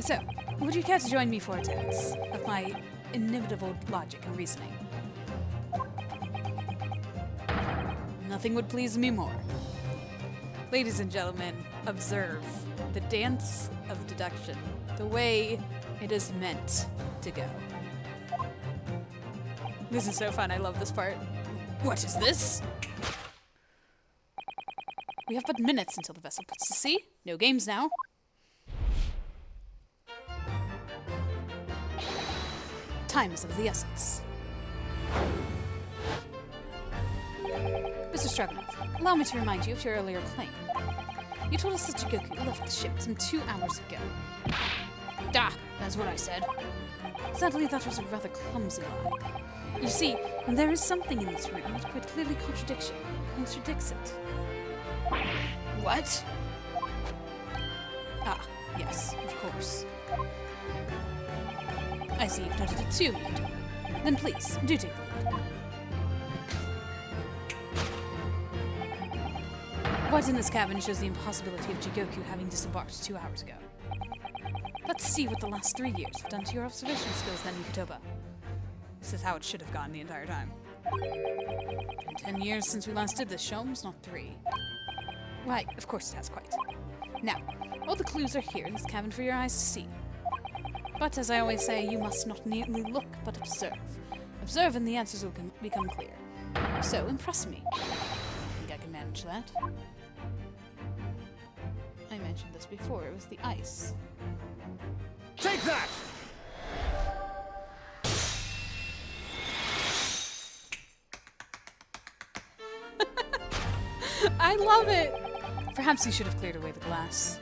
So, would you care to join me for a test of my inimitable logic and reasoning? Nothing would please me more. Ladies and gentlemen, observe the dance of deduction, the way it is meant to go. This is so fun, I love this part. What is this? We have but minutes until the vessel puts to sea. No games now. Time is of the essence. Mr. Stroganoff, allow me to remind you of your earlier claim. You told us that Jigoku left the ship some 2 hours ago. Ah, that's what I said. Sadly, that was a rather clumsy lie. You see, there is something in this room that quite clearly contradicts it. What? Ah, yes, of course. I see you've noted it too, Mito. Then please, do take the lead. What in this cabin shows the impossibility of Jigoku having disembarked 2 hours ago? Let's see what the last 3 years have done to your observation skills then, Mikotoba. This is how it should have gone the entire time. Been 10 years since we last did this, Shelms, not 3. Why, of course it has quite. Now, all the clues are here in this cabin for your eyes to see. But as I always say, you must not merely look, but observe. Observe and the answers will become clear. So, impress me. I think I can manage that. I mentioned this before, it was the ice. Take that! I love it! Perhaps you should have cleared away the glass.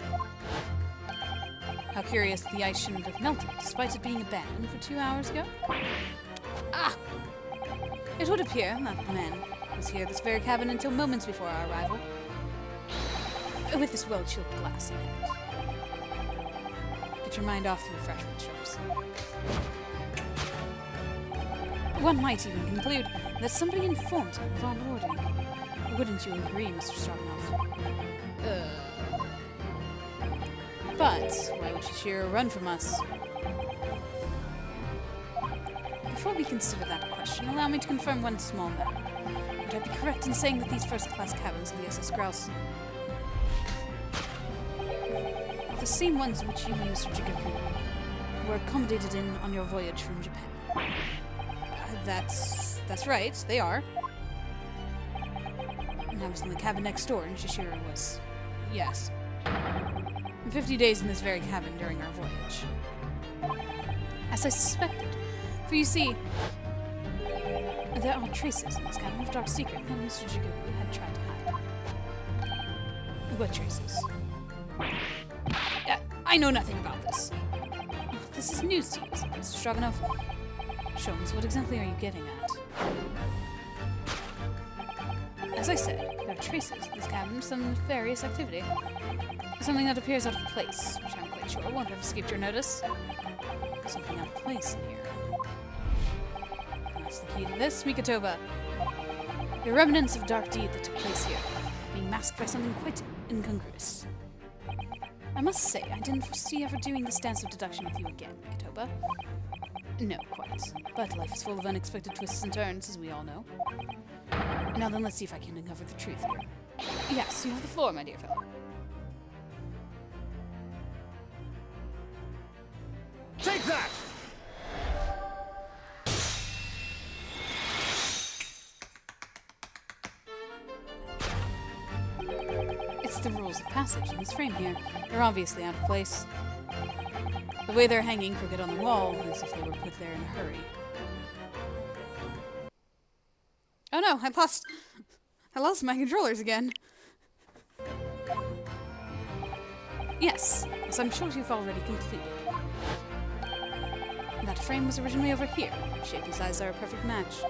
How curious that the ice shouldn't have melted, despite it being abandoned for 2 hours ago. Ah! It would appear that the man was here at this very cabin until moments before our arrival, with this well-chilled glass in hand. Get your mind off the refreshment shops. One might even conclude that somebody informed him of our boarding. Wouldn't you agree, Mr. Stroganoff? But why would Shishiro run from us? Before we consider that question, allow me to confirm one small matter. Would I be correct in saying that these first-class cabins of the SS Grouse are the same ones which you and Mr. Jigaku were accommodated in on your voyage from Japan? That's right, they are. And I was in the cabin next door, and Shishiro was... yes. 50 days in this very cabin during our voyage. As I suspected. For you see, there are traces in this cabin of dark secret that Mr. Jigoku had tried to hide. What traces? I know nothing about this. This is news to you, said Mr. Stroganoff. Sholmes, what exactly are you getting at? As I said, there are traces in this cabin of some nefarious activity. Something that appears out of place, which I'm quite sure won't have escaped your notice. Something out of place in here. That's the key to this, Mikotoba. The remnants of dark deed that took place here, being masked by something quite incongruous. I must say, I didn't foresee ever doing this dance of deduction with you again, Mikotoba. No, quite. But life is full of unexpected twists and turns, as we all know. Now then, let's see if I can uncover the truth here. Yes, you have the floor, my dear fellow. Take that! It's the rules of passage in this frame here. They're obviously out of place. The way they're hanging crooked on the wall, as if they were put there in a hurry. Oh no, I lost my controllers again. Yes, as I'm sure you've already concluded. That frame was originally over here. Shape and size are a perfect match.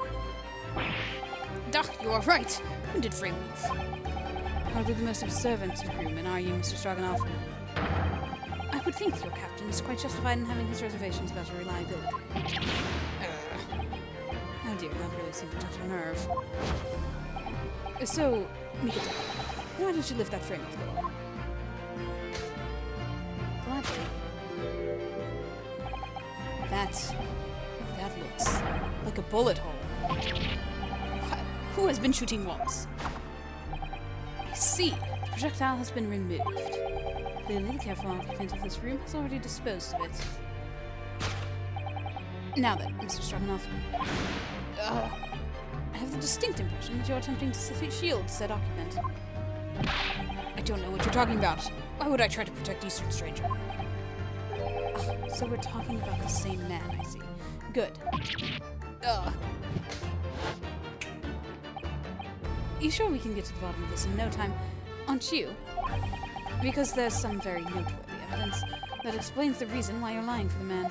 Duh, you are right. When did frame move? Hardly the most observant of crewmen, are you, Mr. Stroganoff? I would think your captain is quite justified in having his reservations about your reliability. Oh dear, that really seemed to touch a nerve. So, Mikoto, why don't you lift that frame off the wall? Gladly. That looks like a bullet hole. What? Who has been shooting walls? I see. The projectile has been removed. Clearly, the careful occupant of this room has already disposed of it. Now then, Mr. Stroganoff. I have the distinct impression that you're attempting to shield said occupant. I don't know what you're talking about. Why would I try to protect Eastern Stranger? So we're talking about the same man, I see. Good. You sure we can get to the bottom of this in no time? Aren't you? Because there's some very noteworthy evidence that explains the reason why you're lying for the man.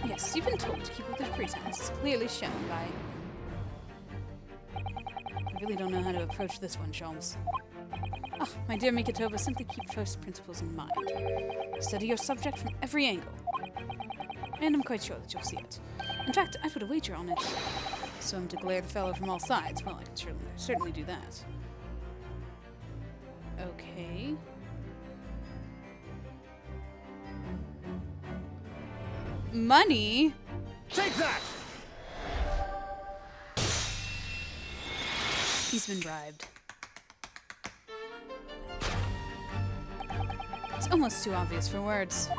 Yes, you've been told to keep up this pretense. It's clearly shown by... I really don't know how to approach this one, Sholmes. Ah, my dear Mikotoba, simply keep first principles in mind. Study your subject from every angle. And I'm quite sure that you'll see it. In fact, I put a wager on it. So I'm to glare the fellow from all sides. Well, I can certainly do that. Okay. Money? Take that! He's been bribed. It's almost too obvious for words.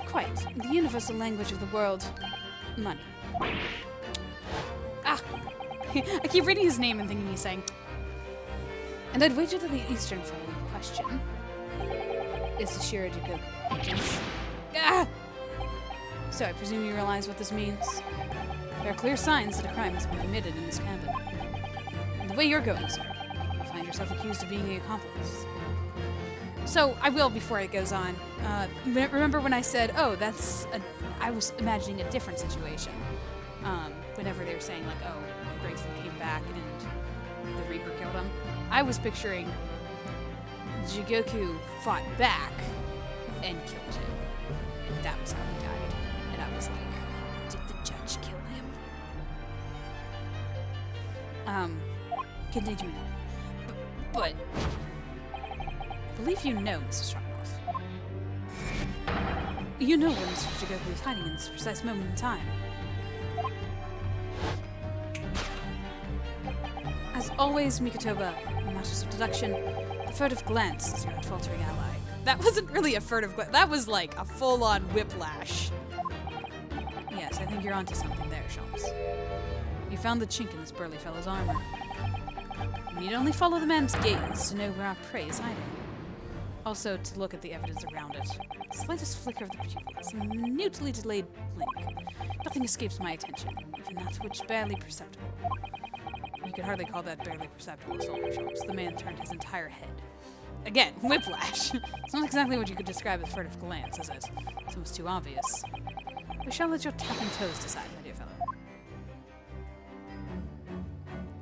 Quite. The universal language of the world. Money. Ah! I keep reading his name and thinking he's saying... And I'd wager that the Eastern fellow in question is the Shirajiko. Ah! So I presume you realize what this means? There are clear signs that a crime has been committed in this cabin. And the way you're going, sir, you'll find yourself accused of being the accomplice. So, I will before it goes on. Remember when I said, oh, I was imagining a different situation. Whenever they were saying, like, oh, Grayson came back and the Reaper killed him. I was picturing Jigoku fought back and killed him. And that was how he died. And I was like, did the judge kill him? Continuing on. But I believe you know, Mrs. Sharnoff. You know where Mr. Jigoku is hiding in this precise moment in time. As always, Mikotoba, in matters of deduction, the furtive glance is your unfaltering ally. That wasn't really a furtive glance. That was like a full-on whiplash. Yes, I think you're onto something there, Sholmes. You found the chink in this burly fellow's armor. You need only follow the man's gaze to know where our prey is hiding. Also, to look at the evidence around it. The slightest flicker of the pupils, a minutely delayed blink. Nothing escapes my attention, even that which barely perceptible. You could hardly call that barely perceptible, Sholmes. The man turned his entire head. Again, whiplash. It's not exactly what you could describe as furtive glance, is it? It's almost too obvious. We shall let your tapping toes decide, my dear fellow.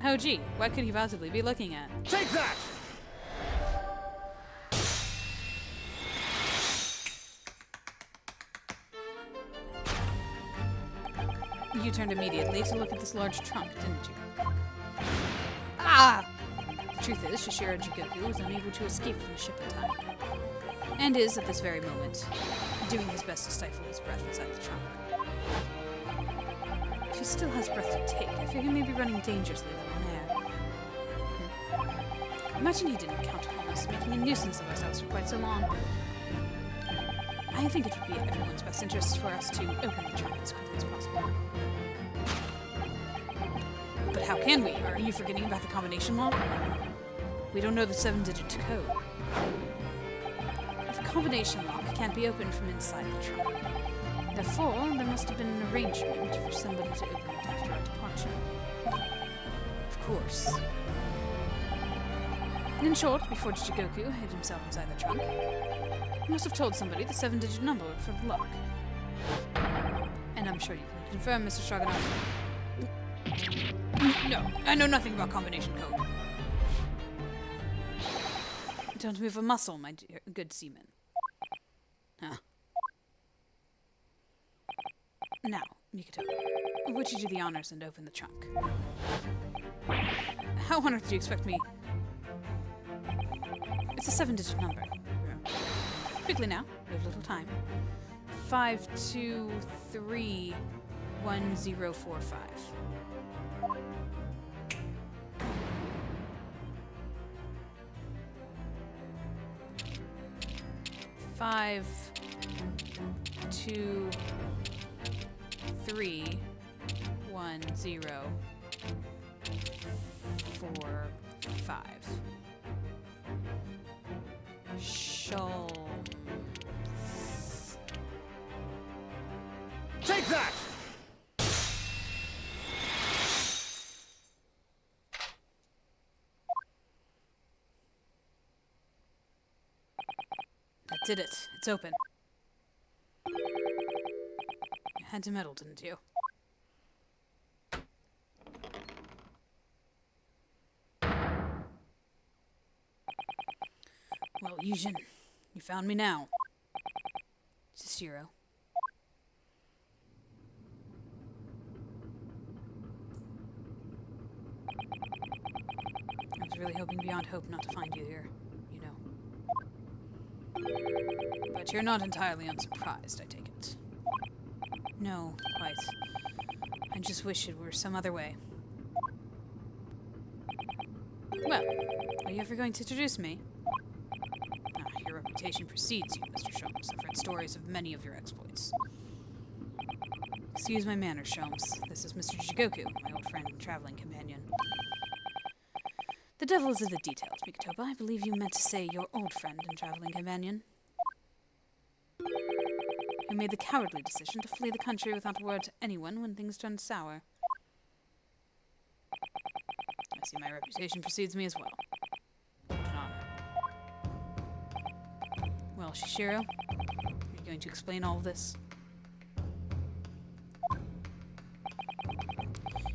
Oh gee, what could he possibly be looking at? Take that! You turned immediately to look at this large trunk, didn't you? Ah! The truth is, Shishiro Jigoku was unable to escape from the ship in time. And is, at this very moment, doing his best to stifle his breath inside the trunk. If he still has breath to take, I fear he may be running dangerously low on air. Imagine he didn't count on us making a nuisance of ourselves for quite so long. I think it would be in everyone's best interest for us to open the trunk as quickly as possible. But how can we? Are you forgetting about the combination lock? We don't know the 7-digit code. The combination lock can't be opened from inside the trunk. Therefore, there must have been an arrangement for somebody to open it after our departure. Of course. In short, before Jigoku hid himself inside the trunk, he must have told somebody the 7-digit number for the lock. And I'm sure you can confirm, Mr. Stroganoff. No, I know nothing about combination code. Don't move a muscle, my dear, good seaman. Huh. Now, Mikoto, would you do the honors and open the trunk? How on earth do you expect me? It's a 7-digit number. Quickly now, we have little time. 5231045. Five, 2, 3, 1, 0, 4, 5. Sholmes. Take that! That did it. It's open. You had to meddle, didn't you? Well, Yujin, you found me now. Shishiro. I was really hoping beyond hope not to find you here, you know. But you're not entirely unsurprised, I take it. No, quite. I just wish it were some other way. Well, are you ever going to introduce me? Ah, your reputation precedes you, Mr. Sholmes. I've read stories of many of your exploits. Excuse my manners, Sholmes. This is Mr. Jigoku, my old friend and traveling companion. The devil is in the details, Mikotoba. I believe you meant to say your old friend and traveling companion. Who made the cowardly decision to flee the country without a word to anyone when things turned sour. I see my reputation precedes me as well. What an honor. Well, Shishiro, are you going to explain all of this?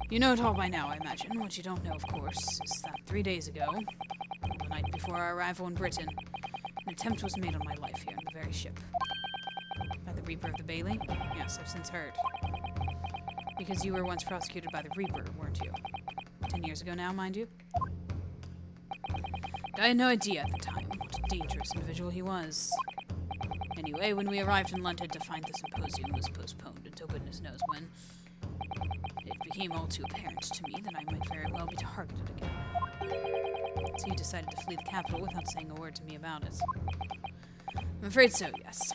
You know it all by now, I imagine. What you don't know, of course, is that 3 days ago, the night before our arrival in Britain, an attempt was made on my life here on the very ship. By the Reaper of the Bailey? Yes, I've since heard. Because you were once prosecuted by the Reaper, weren't you? 10 years ago now, mind you. I had no idea at the time what a dangerous individual he was. Anyway, when we arrived in London to find the symposium was postponed until goodness knows when, it became all too apparent to me that I might very well be targeted again. So you decided to flee the capital without saying a word to me about it. I'm afraid so, yes.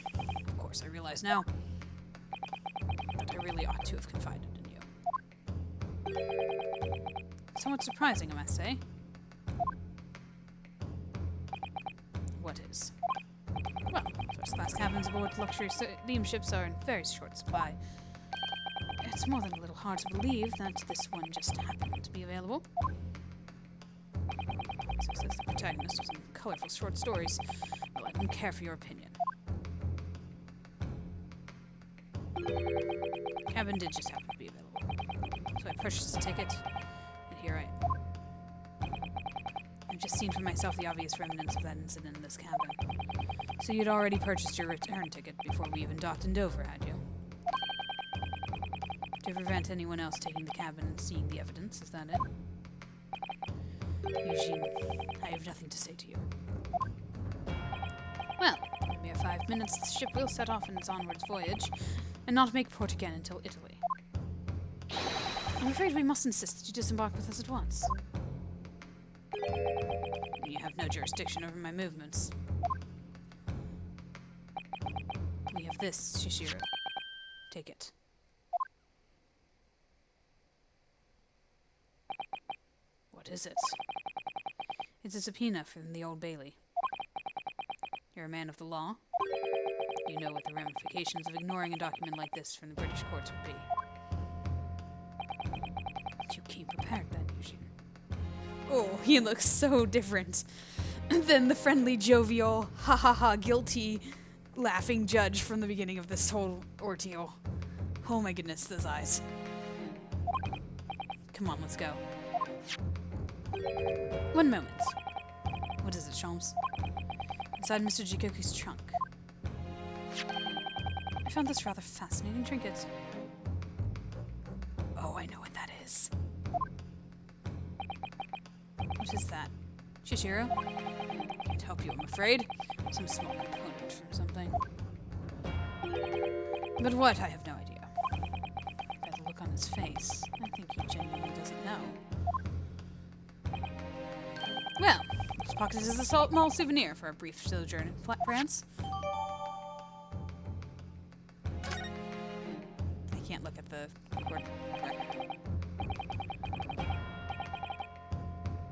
Of course, I realize now that I really ought to have confided in you. Somewhat surprising, I must say. What is? Well, first-class cabins aboard luxury steamships are in very short supply. It's more than a little hard to believe that this one just happened to be available. So says the protagonist of some colorful short stories. Well, I don't care for your opinion. Cabin did just happen to be available. So I purchased a ticket, and here I am. I've just seen for myself the obvious remnants of that incident in this cabin. So you'd already purchased your return ticket before we even docked in Dover, had you? To prevent anyone else taking the cabin and seeing the evidence, is that it? Eugene, I have nothing to say to you. Well, in a mere 5 minutes, the ship will set off on its onwards voyage, and not make port again until Italy. I'm afraid we must insist that you disembark with us at once. You have no jurisdiction over my movements. We have this, Shishiro. Take it. What is it? It's a subpoena from the Old Bailey. You're a man of the law. You know what the ramifications of ignoring a document like this from the British courts would be. You came prepared then, Eugene. Oh, he looks so different than the friendly, jovial, ha-ha-ha, guilty, laughing judge from the beginning of this whole ordeal. Oh my goodness, those eyes. Come on, let's go. One moment. What is it, Sholmes? Inside Mr. Jikoku's trunk. I found this rather fascinating trinket. Oh, I know what that is. What is that? Shishiro? Can't help you, I'm afraid. Some small component from something. But what? I have no idea. By the look on his face, I think he genuinely doesn't know. Well, let's pocket it as a small souvenir for a brief sojourn in France. I can't look at the court record.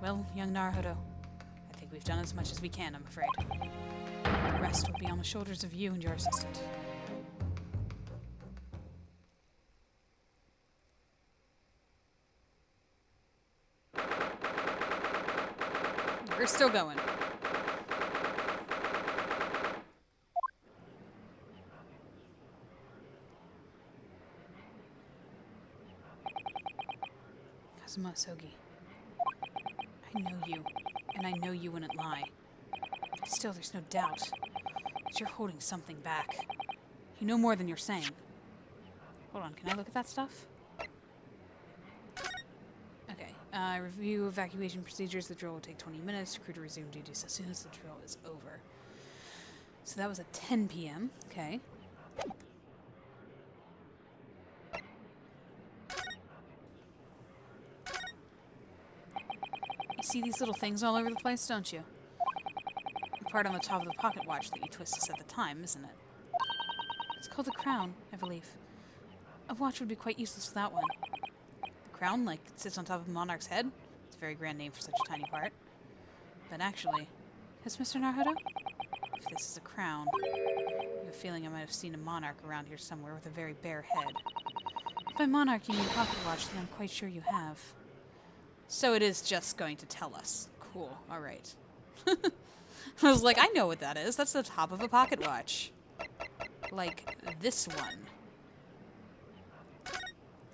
Well, young Naruhodo, I think we've done as much as we can, I'm afraid. The rest will be on the shoulders of you and your assistant. We're still going. Kazuma Sogi. I know you, and I know you wouldn't lie. But still, there's no doubt that you're holding something back. You know more than you're saying. Hold on, can I look at that stuff? Okay, review evacuation procedures. The drill will take 20 minutes. Crew to resume duties as soon as the drill is over. So that was at 10 p.m. Okay. You see these little things all over the place, don't you? The part on the top of the pocket watch that you twist to set the time, isn't it? It's called the crown, I believe. A watch would be quite useless without one. The crown, like, it sits on top of the monarch's head. It's a very grand name for such a tiny part. But actually, has Mr. Naruhodo? If this is a crown, I have a feeling I might have seen a monarch around here somewhere with a very bare head. If by monarch you mean pocket watch, then I'm quite sure you have. So it is just going to tell us. Cool, alright. I was like, I know what that is. That's the top of a pocket watch. Like, this one.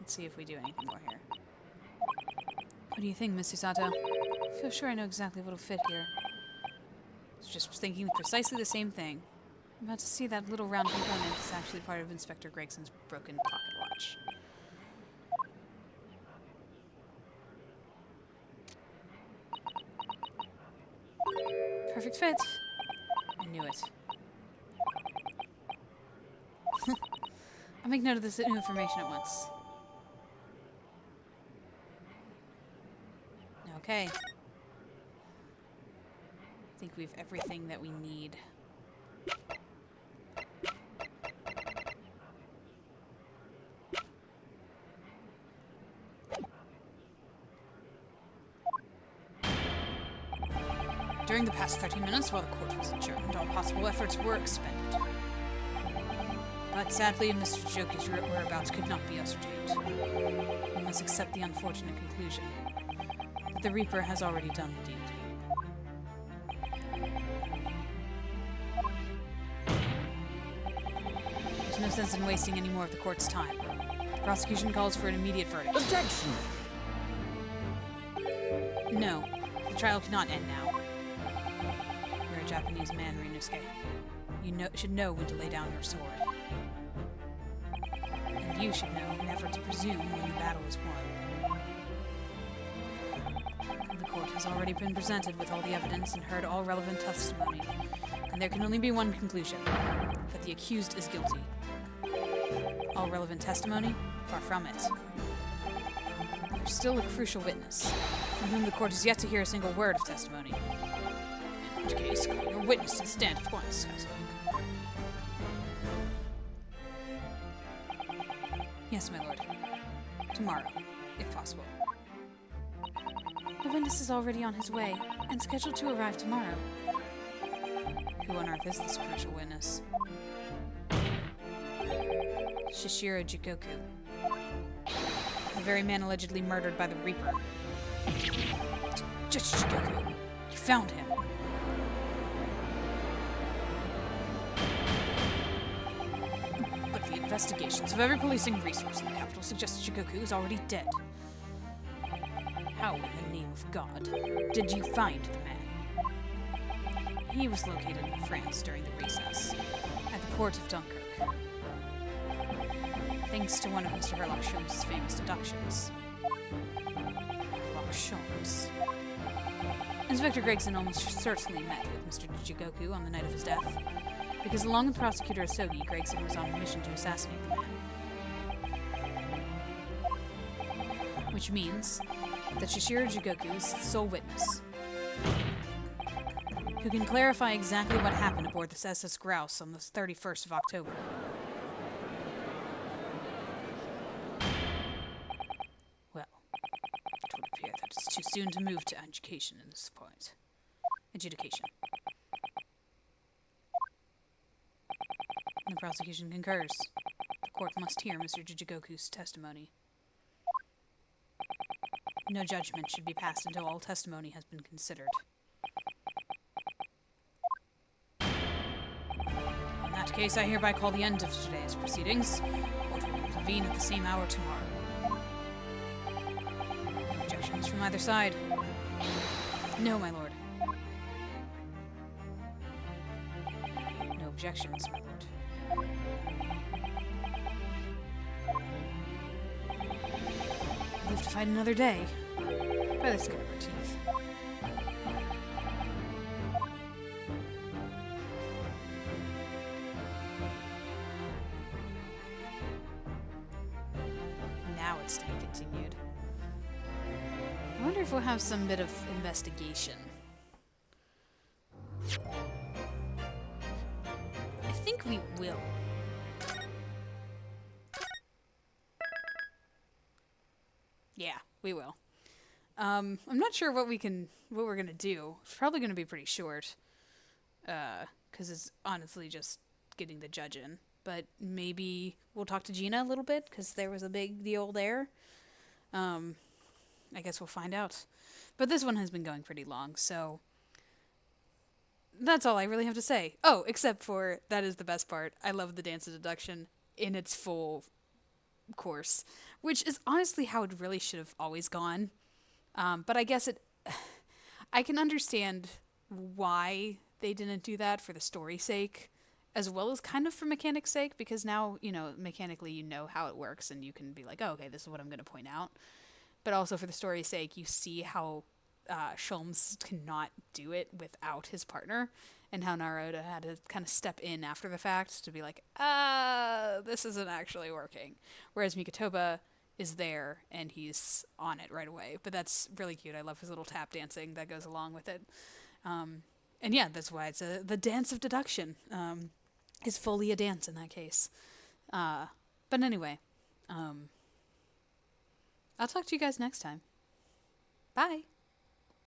Let's see if we do anything more here. What do you think, Miss Usato? I feel sure I know exactly what'll fit here. I was just thinking precisely the same thing. I'm about to see that little round component is actually part of Inspector Gregson's broken pocket watch. perfect fit. I knew it. I'll make note of this new information at once. Okay. I think we have everything that we need. During the past 13 minutes, while the court was adjourned, all possible efforts were expended. But sadly, Mr. Joki's whereabouts could not be ascertained. We must accept the unfortunate conclusion that the Reaper has already done the deed. There's no sense in wasting any more of the court's time. The prosecution calls for an immediate verdict. Objection! No, the trial cannot end now. You're a Japanese man, Ryunosuke. You should know when to lay down your sword. And you should know never to presume when the battle is won. The court has already been presented with all the evidence and heard all relevant testimony, and there can only be one conclusion, that the accused is guilty. All relevant testimony? Far from it. There's still a crucial witness, from whom the court has yet to hear a single word of testimony. In which case, call your witness to the stand at once, Cousin. Yes, my lord. Tomorrow, if possible. The witness is already on his way, and scheduled to arrive tomorrow. Who on earth is this crucial witness? Shishiro Jigoku. The very man allegedly murdered by the Reaper. Judge Jigoku, you found him. But the investigations of every policing resource in the capital suggest Jigoku is already dead. How in the name of God did you find the man? He was located in France during the recess, at the port of Dunkirk. Thanks to one of Mr. Herlock Sholmes' famous deductions. Herlock Sholmes. Inspector Gregson almost certainly met with Mr. Jigoku on the night of his death, because along with Prosecutor Asogi, Gregson was on a mission to assassinate the man. Which means that Shishiro Jigoku is the sole witness, who can clarify exactly what happened aboard the SS Grouse on the 31st of October. Well, it would appear that it's too soon to move to education at this point. Adjudication. The prosecution concurs. The court must hear Mr. Jigoku's testimony. No judgment should be passed until all testimony has been considered. In that case, I hereby call the end of today's proceedings. Court will convene at the same hour tomorrow. No objections from either side? No, my lord. No objections, my lord. Live to fight another day. By the skin of our teeth. Now it's to be continued. I wonder if we'll have some bit of investigation. I think we will. Yeah, we will. I'm not sure what we're gonna do. It's probably gonna be pretty short. 'Cause it's honestly just getting the judge in. But maybe we'll talk to Gina a little bit, 'cause there was a big deal there. I guess we'll find out. But this one has been going pretty long, so that's all I really have to say. Oh, except for, that is the best part. I love the dance of deduction in its full course, which is honestly how it really should have always gone. But I guess I can understand why they didn't do that for the story's sake, as well as kind of for mechanic's sake, because now, mechanically you know how it works and you can be like, oh, okay, this is what I'm going to point out. But also for the story's sake, you see how Sholmes cannot do it without his partner, and how Naruto had to kind of step in after the fact to be like, this isn't actually working. Whereas Mikotoba is there and he's on it right away. But that's really cute. I love his little tap dancing that goes along with it. And yeah, that's why it's the dance of deduction. Is fully a dance in that case. But anyway, I'll talk to you guys next time. Bye.